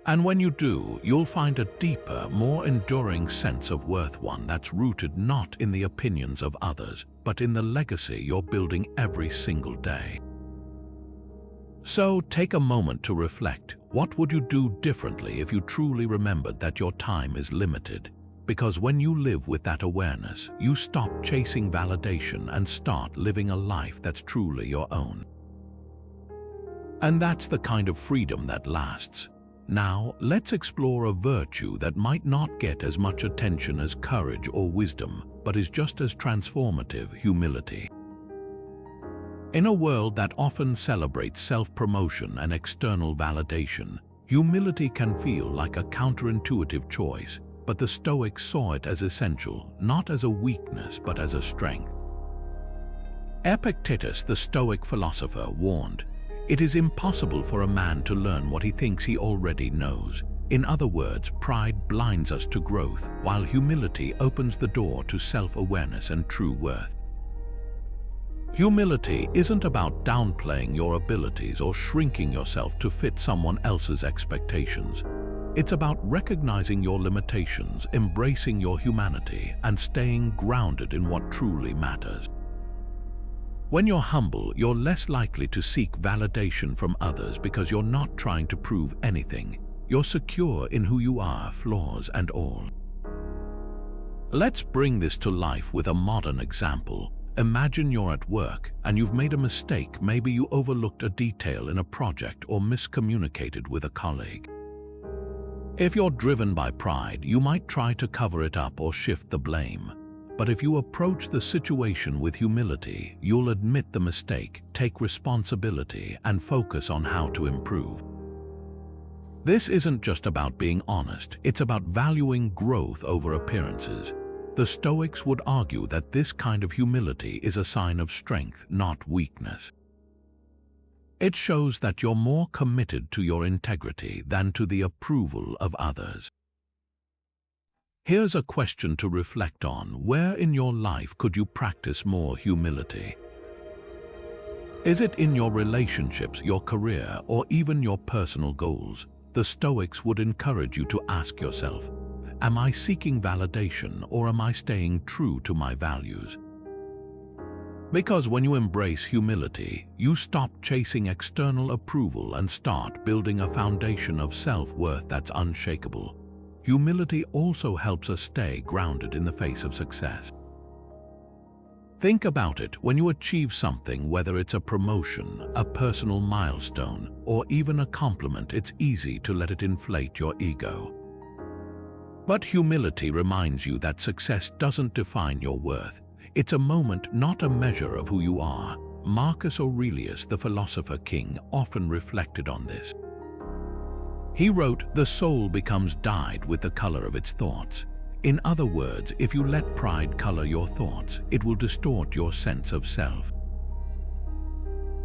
And when you do, you'll find a deeper, more enduring sense of worth, one that's rooted not in the opinions of others, but in the legacy you're building every single day. So take a moment to reflect. What would you do differently if you truly remembered that your time is limited? Because when you live with that awareness, you stop chasing validation and start living a life that's truly your own. And that's the kind of freedom that lasts. Now, let's explore a virtue that might not get as much attention as courage or wisdom, but is just as transformative: humility. In a world that often celebrates self-promotion and external validation, humility can feel like a counterintuitive choice, but the Stoics saw it as essential, not as a weakness but as a strength. Epictetus, the Stoic philosopher, warned, "It is impossible for a man to learn what he thinks he already knows." In other words, pride blinds us to growth, while humility opens the door to self-awareness and true worth. Humility isn't about downplaying your abilities or shrinking yourself to fit someone else's expectations. It's about recognizing your limitations, embracing your humanity, and staying grounded in what truly matters. When you're humble, you're less likely to seek validation from others because you're not trying to prove anything. You're secure in who you are, flaws and all. Let's bring this to life with a modern example. Imagine you're at work and you've made a mistake. Maybe you overlooked a detail in a project or miscommunicated with a colleague. If you're driven by pride, you might try to cover it up or shift the blame. But if you approach the situation with humility, you'll admit the mistake, take responsibility, and focus on how to improve. This isn't just about being honest, it's about valuing growth over appearances. The Stoics would argue that this kind of humility is a sign of strength, not weakness. It shows that you're more committed to your integrity than to the approval of others. Here's a question to reflect on. Where in your life could you practice more humility? Is it in your relationships, your career, or even your personal goals? The Stoics would encourage you to ask yourself, Am I seeking validation or am I staying true to my values? Because when you embrace humility, you stop chasing external approval and start building a foundation of self-worth that's unshakable. Humility also helps us stay grounded in the face of success. Think about it: when you achieve something, whether it's a promotion, a personal milestone, or even a compliment, it's easy to let it inflate your ego. But humility reminds you that success doesn't define your worth. It's a moment, not a measure of who you are. Marcus Aurelius, the philosopher king, often reflected on this. He wrote, "The soul becomes dyed with the color of its thoughts." In other words, if you let pride color your thoughts, it will distort your sense of self.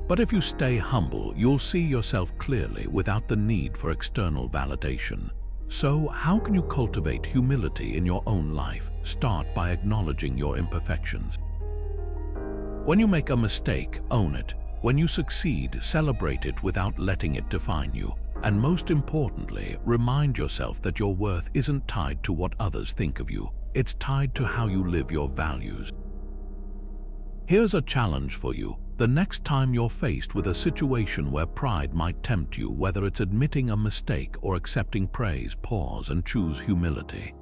But if you stay humble, you'll see yourself clearly without the need for external validation. So, how can you cultivate humility in your own life? Start by acknowledging your imperfections. When you make a mistake, own it. When you succeed, celebrate it without letting it define you. And most importantly, remind yourself that your worth isn't tied to what others think of you. It's tied to how you live your values. Here's a challenge for you. The next time you're faced with a situation where pride might tempt you, whether it's admitting a mistake or accepting praise, pause and choose humility.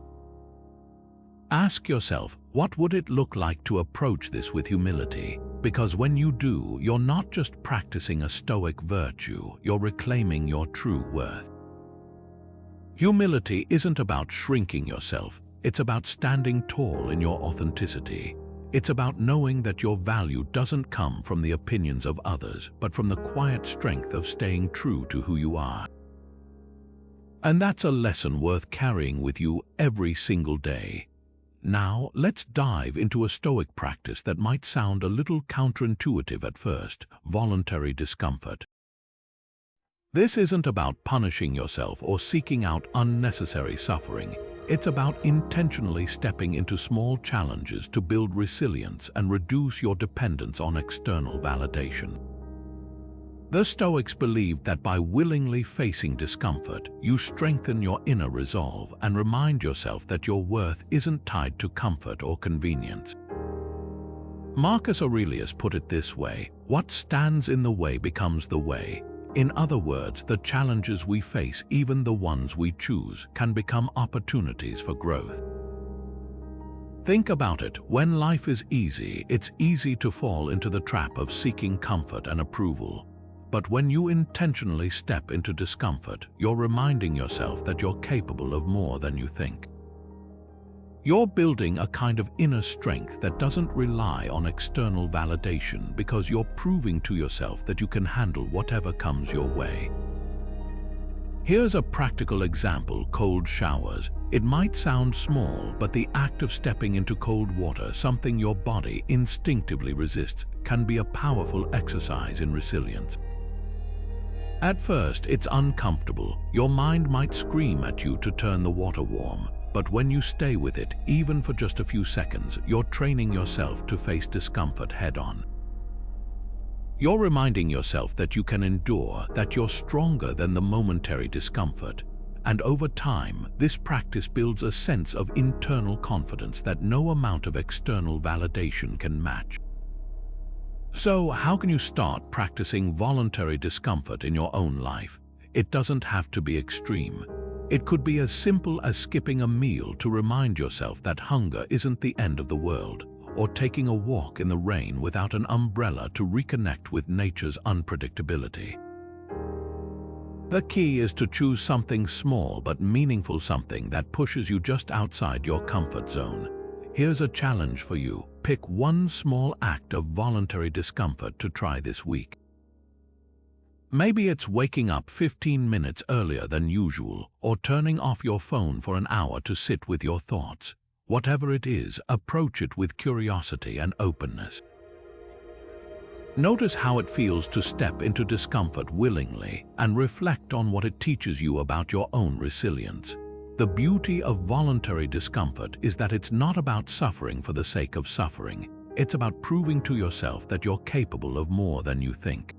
Ask yourself, what would it look like to approach this with humility? Because when you do, you're not just practicing a stoic virtue, you're reclaiming your true worth. Humility isn't about shrinking yourself, it's about standing tall in your authenticity. It's about knowing that your value doesn't come from the opinions of others, but from the quiet strength of staying true to who you are. And that's a lesson worth carrying with you every single day. Now, let's dive into a Stoic practice that might sound a little counterintuitive at first: voluntary discomfort. This isn't about punishing yourself or seeking out unnecessary suffering. It's about intentionally stepping into small challenges to build resilience and reduce your dependence on external validation. The Stoics believed that by willingly facing discomfort, you strengthen your inner resolve and remind yourself that your worth isn't tied to comfort or convenience. Marcus Aurelius put it this way: "What stands in the way becomes the way." In other words, the challenges we face, even the ones we choose, can become opportunities for growth. Think about it: when life is easy, it's easy to fall into the trap of seeking comfort and approval. But when you intentionally step into discomfort, you're reminding yourself that you're capable of more than you think. You're building a kind of inner strength that doesn't rely on external validation, because you're proving to yourself that you can handle whatever comes your way. Here's a practical example: cold showers. It might sound small, but the act of stepping into cold water, something your body instinctively resists, can be a powerful exercise in resilience. At first, it's uncomfortable. Your mind might scream at you to turn the water warm. But when you stay with it, even for just a few seconds, you're training yourself to face discomfort head-on. You're reminding yourself that you can endure, that you're stronger than the momentary discomfort. And over time, this practice builds a sense of internal confidence that no amount of external validation can match. So, how can you start practicing voluntary discomfort in your own life? It doesn't have to be extreme. It could be as simple as skipping a meal to remind yourself that hunger isn't the end of the world, or taking a walk in the rain without an umbrella to reconnect with nature's unpredictability. The key is to choose something small but meaningful, something that pushes you just outside your comfort zone. Here's a challenge for you: pick one small act of voluntary discomfort to try this week. Maybe it's waking up 15 minutes earlier than usual, or turning off your phone for an hour to sit with your thoughts. Whatever it is, approach it with curiosity and openness. Notice how it feels to step into discomfort willingly, and reflect on what it teaches you about your own resilience. The beauty of voluntary discomfort is that it's not about suffering for the sake of suffering. It's about proving to yourself that you're capable of more than you think.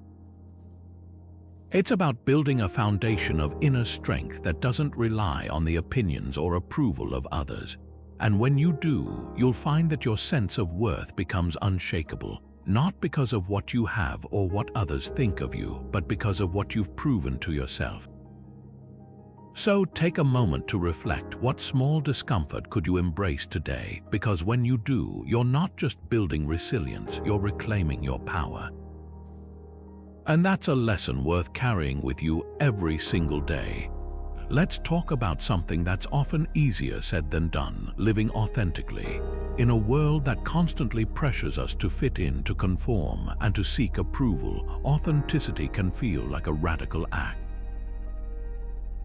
It's about building a foundation of inner strength that doesn't rely on the opinions or approval of others. And when you do, you'll find that your sense of worth becomes unshakable, not because of what you have or what others think of you, but because of what you've proven to yourself. So take a moment to reflect, what small discomfort could you embrace today? Because when you do, you're not just building resilience, you're reclaiming your power. And that's a lesson worth carrying with you every single day. Let's talk about something that's often easier said than done: living authentically. In a world that constantly pressures us to fit in, to conform, and to seek approval, authenticity can feel like a radical act.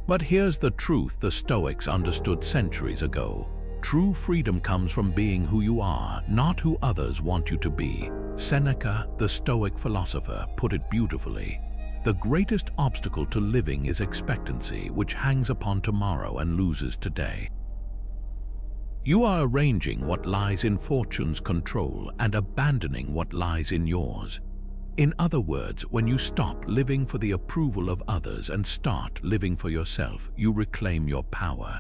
But here's the truth the Stoics understood centuries ago. True freedom comes from being who you are, not who others want you to be. Seneca, the Stoic philosopher, put it beautifully. The greatest obstacle to living is expectancy, which hangs upon tomorrow and loses today. You are arranging what lies in fortune's control and abandoning what lies in yours. In other words, when you stop living for the approval of others and start living for yourself, you reclaim your power.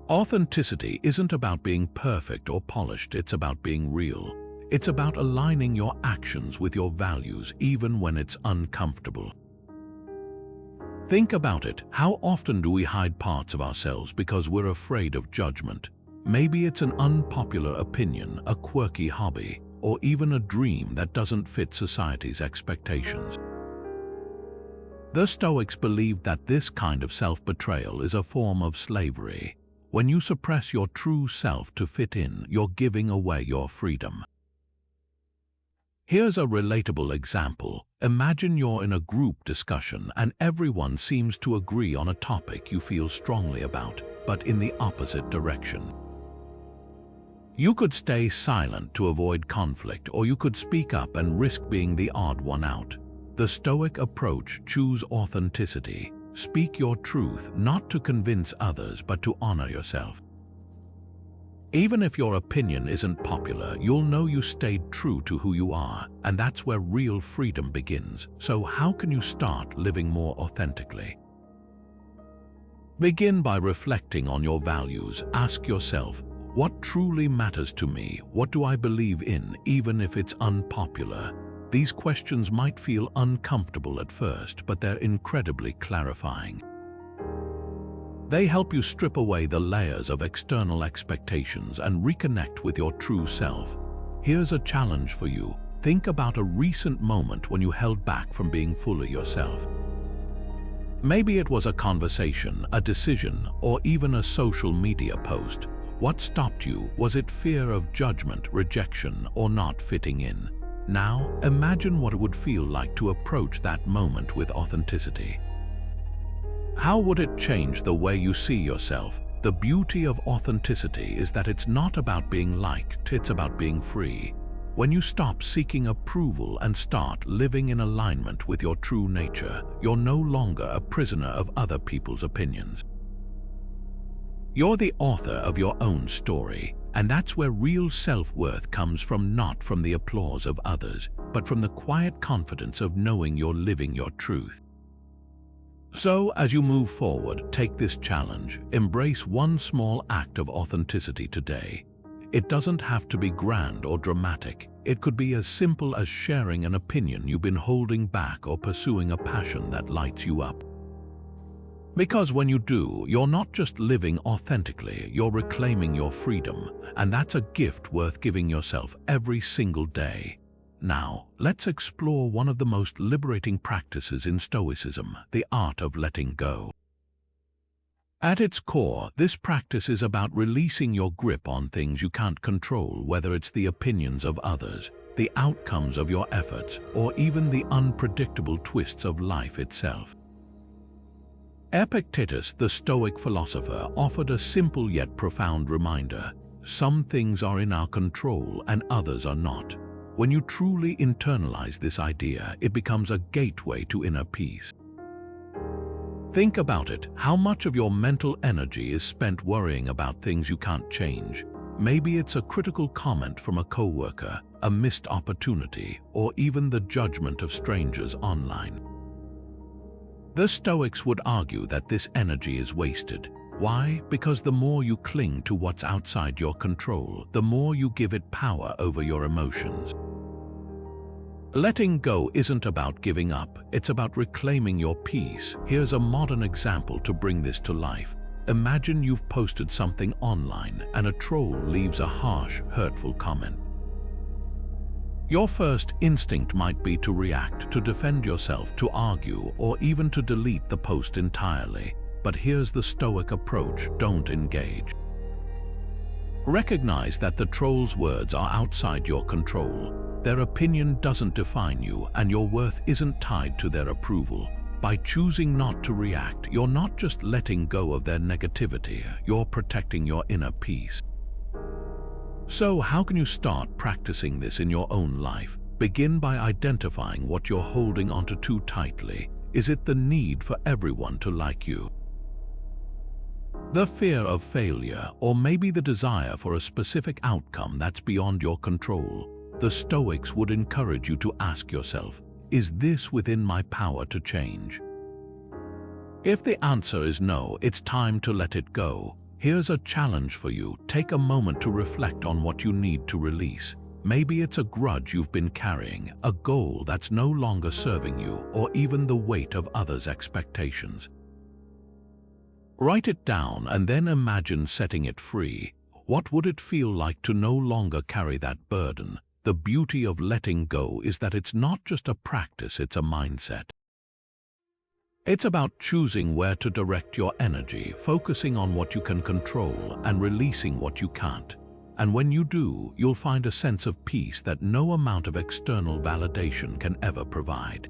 Authenticity isn't about being perfect or polished, it's about being real. It's about aligning your actions with your values, even when it's uncomfortable. Think about it. How often do we hide parts of ourselves because we're afraid of judgment? Maybe it's an unpopular opinion, a quirky hobby, or even a dream that doesn't fit society's expectations. The Stoics believed that this kind of self-betrayal is a form of slavery. When you suppress your true self to fit in, you're giving away your freedom. Here's a relatable example. Imagine you're in a group discussion and everyone seems to agree on a topic you feel strongly about, but in the opposite direction. You could stay silent to avoid conflict, or you could speak up and risk being the odd one out. The Stoic approach: choose authenticity. Speak your truth, not to convince others, but to honor yourself. Even if your opinion isn't popular, you'll know you stayed true to who you are, and that's where real freedom begins. So how can you start living more authentically? Begin by reflecting on your values. Ask yourself, what truly matters to me? What do I believe in, even if it's unpopular? These questions might feel uncomfortable at first, but they're incredibly clarifying. They help you strip away the layers of external expectations and reconnect with your true self. Here's a challenge for you. Think about a recent moment when you held back from being fully yourself. Maybe it was a conversation, a decision, or even a social media post. What stopped you? Was it fear of judgment, rejection, or not fitting in? Now, imagine what it would feel like to approach that moment with authenticity. How would it change the way you see yourself? The beauty of authenticity is that it's not about being liked, it's about being free. When you stop seeking approval and start living in alignment with your true nature, you're no longer a prisoner of other people's opinions. You're the author of your own story, and that's where real self-worth comes from, not from the applause of others, but from the quiet confidence of knowing you're living your truth. So, as you move forward, take this challenge. Embrace one small act of authenticity today. It doesn't have to be grand or dramatic. It could be as simple as sharing an opinion you've been holding back or pursuing a passion that lights you up. Because when you do, you're not just living authentically, you're reclaiming your freedom, and that's a gift worth giving yourself every single day. Now, let's explore one of the most liberating practices in Stoicism, the art of letting go. At its core, this practice is about releasing your grip on things you can't control, whether it's the opinions of others, the outcomes of your efforts, or even the unpredictable twists of life itself. Epictetus, the Stoic philosopher, offered a simple yet profound reminder: some things are in our control and others are not. When you truly internalize this idea, it becomes a gateway to inner peace. Think about it. How much of your mental energy is spent worrying about things you can't change? Maybe it's a critical comment from a coworker, a missed opportunity, or even the judgment of strangers online. The Stoics would argue that this energy is wasted. Why? Because the more you cling to what's outside your control, the more you give it power over your emotions. Letting go isn't about giving up, it's about reclaiming your peace. Here's a modern example to bring this to life. Imagine you've posted something online and a troll leaves a harsh, hurtful comment. Your first instinct might be to react, to defend yourself, to argue, or even to delete the post entirely. But here's the Stoic approach: don't engage. Recognize that the troll's words are outside your control. Their opinion doesn't define you, and your worth isn't tied to their approval. By choosing not to react, you're not just letting go of their negativity, you're protecting your inner peace. So, how can you start practicing this in your own life? Begin by identifying what you're holding onto too tightly. Is it the need for everyone to like you? The fear of failure, or maybe the desire for a specific outcome that's beyond your control? The Stoics would encourage you to ask yourself, is this within my power to change? If the answer is no, it's time to let it go. Here's a challenge for you. Take a moment to reflect on what you need to release. Maybe it's a grudge you've been carrying, a goal that's no longer serving you, or even the weight of others' expectations. Write it down and then imagine setting it free. What would it feel like to no longer carry that burden? The beauty of letting go is that it's not just a practice, it's a mindset. It's about choosing where to direct your energy, focusing on what you can control and releasing what you can't. And when you do, you'll find a sense of peace that no amount of external validation can ever provide.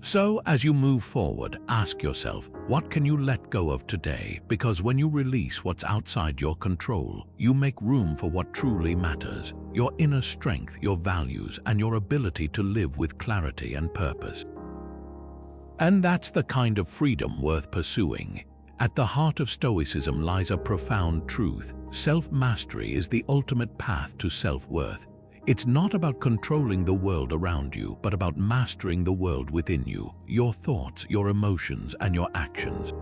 So, as you move forward, ask yourself, what can you let go of today? Because when you release what's outside your control, you make room for what truly matters: your inner strength, your values, and your ability to live with clarity and purpose. And that's the kind of freedom worth pursuing. At the heart of Stoicism lies a profound truth: self-mastery is the ultimate path to self-worth. It's not about controlling the world around you, but about mastering the world within you, your thoughts, your emotions, and your actions.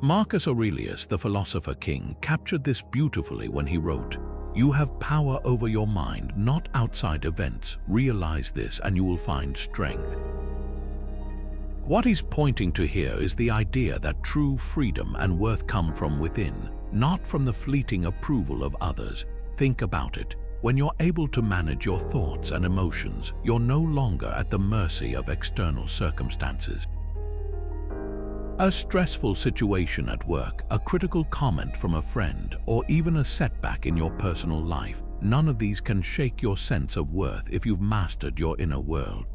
Marcus Aurelius, the philosopher king, captured this beautifully when he wrote, "You have power over your mind, not outside events. Realize this and you will find strength." What he's pointing to here is the idea that true freedom and worth come from within, not from the fleeting approval of others. Think about it. When you're able to manage your thoughts and emotions, you're no longer at the mercy of external circumstances. A stressful situation at work, a critical comment from a friend, or even a setback in your personal life, none of these can shake your sense of worth if you've mastered your inner world.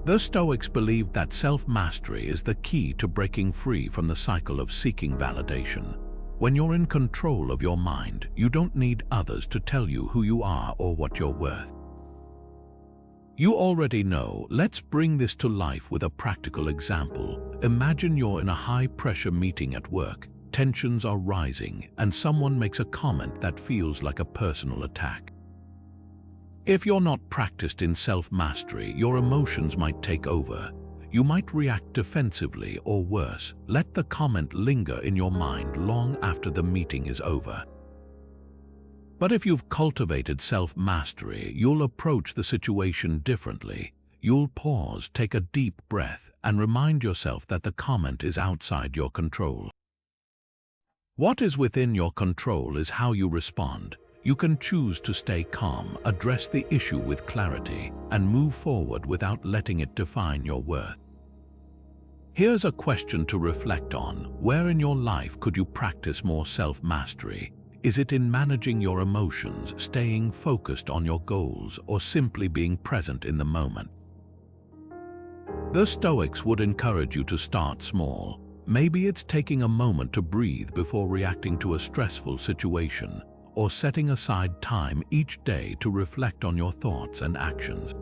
The Stoics believed that self-mastery is the key to breaking free from the cycle of seeking validation. When you're in control of your mind, you don't need others to tell you who you are or what you're worth. You already know. Let's bring this to life with a practical example. Imagine you're in a high-pressure meeting at work. Tensions are rising, and someone makes a comment that feels like a personal attack. If you're not practiced in self-mastery, your emotions might take over. You might react defensively, or worse, let the comment linger in your mind long after the meeting is over. But if you've cultivated self-mastery, you'll approach the situation differently. You'll pause, take a deep breath, and remind yourself that the comment is outside your control. What is within your control is how you respond. You can choose to stay calm, address the issue with clarity, and move forward without letting it define your worth. Here's a question to reflect on. Where in your life could you practice more self-mastery? Is it in managing your emotions, staying focused on your goals, or simply being present in the moment? The Stoics would encourage you to start small. Maybe it's taking a moment to breathe before reacting to a stressful situation, or setting aside time each day to reflect on your thoughts and actions.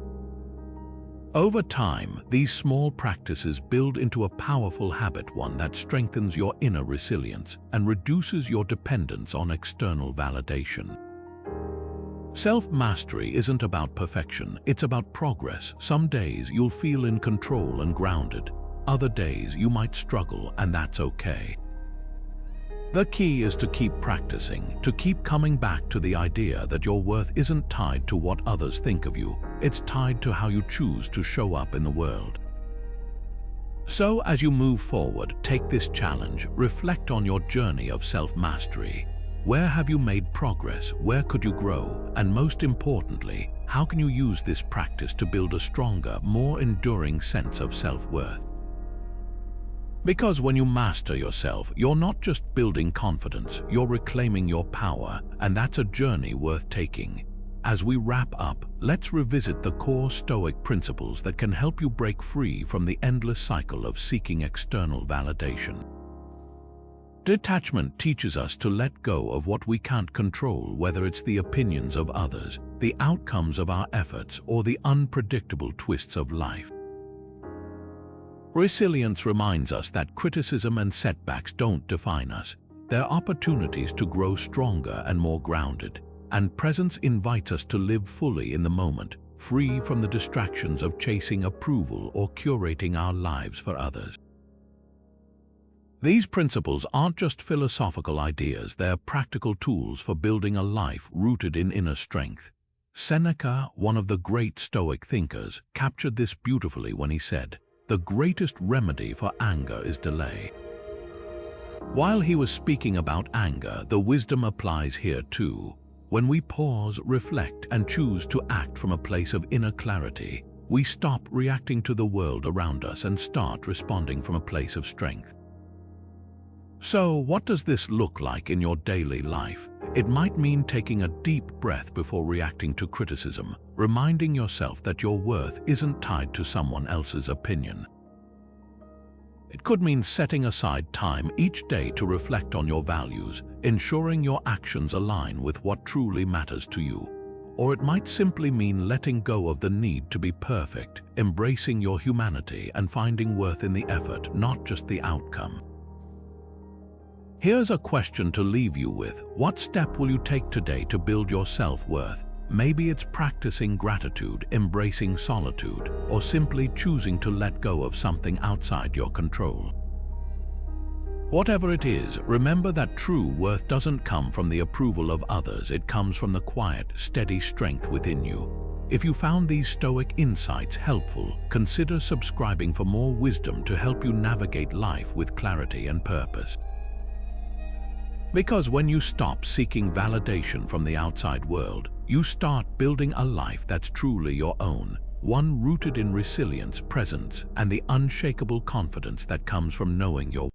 Over time, these small practices build into a powerful habit, one that strengthens your inner resilience and reduces your dependence on external validation. Self-mastery isn't about perfection, it's about progress. Some days you'll feel in control and grounded. Other days you might struggle, and that's okay. The key is to keep practicing, to keep coming back to the idea that your worth isn't tied to what others think of you. It's tied to how you choose to show up in the world. So as you move forward, take this challenge, reflect on your journey of self-mastery. Where have you made progress? Where could you grow? And most importantly, how can you use this practice to build a stronger, more enduring sense of self-worth? Because when you master yourself, you're not just building confidence, you're reclaiming your power, and that's a journey worth taking. As we wrap up, let's revisit the core Stoic principles that can help you break free from the endless cycle of seeking external validation. Detachment teaches us to let go of what we can't control, whether it's the opinions of others, the outcomes of our efforts, or the unpredictable twists of life. Resilience reminds us that criticism and setbacks don't define us. They're opportunities to grow stronger and more grounded. And presence invites us to live fully in the moment, free from the distractions of chasing approval or curating our lives for others. These principles aren't just philosophical ideas, they're practical tools for building a life rooted in inner strength. Seneca, one of the great Stoic thinkers, captured this beautifully when he said, "The greatest remedy for anger is delay." While he was speaking about anger, the wisdom applies here too. When we pause, reflect, and choose to act from a place of inner clarity, we stop reacting to the world around us and start responding from a place of strength. So, what does this look like in your daily life? It might mean taking a deep breath before reacting to criticism, reminding yourself that your worth isn't tied to someone else's opinion. It could mean setting aside time each day to reflect on your values, ensuring your actions align with what truly matters to you. Or it might simply mean letting go of the need to be perfect, embracing your humanity and finding worth in the effort, not just the outcome. Here's a question to leave you with. What step will you take today to build your self-worth? Maybe it's practicing gratitude, embracing solitude, or simply choosing to let go of something outside your control. Whatever it is, remember that true worth doesn't come from the approval of others, it comes from the quiet, steady strength within you. If you found these Stoic insights helpful, consider subscribing for more wisdom to help you navigate life with clarity and purpose. Because when you stop seeking validation from the outside world, you start building a life that's truly your own, one rooted in resilience, presence, and the unshakable confidence that comes from knowing your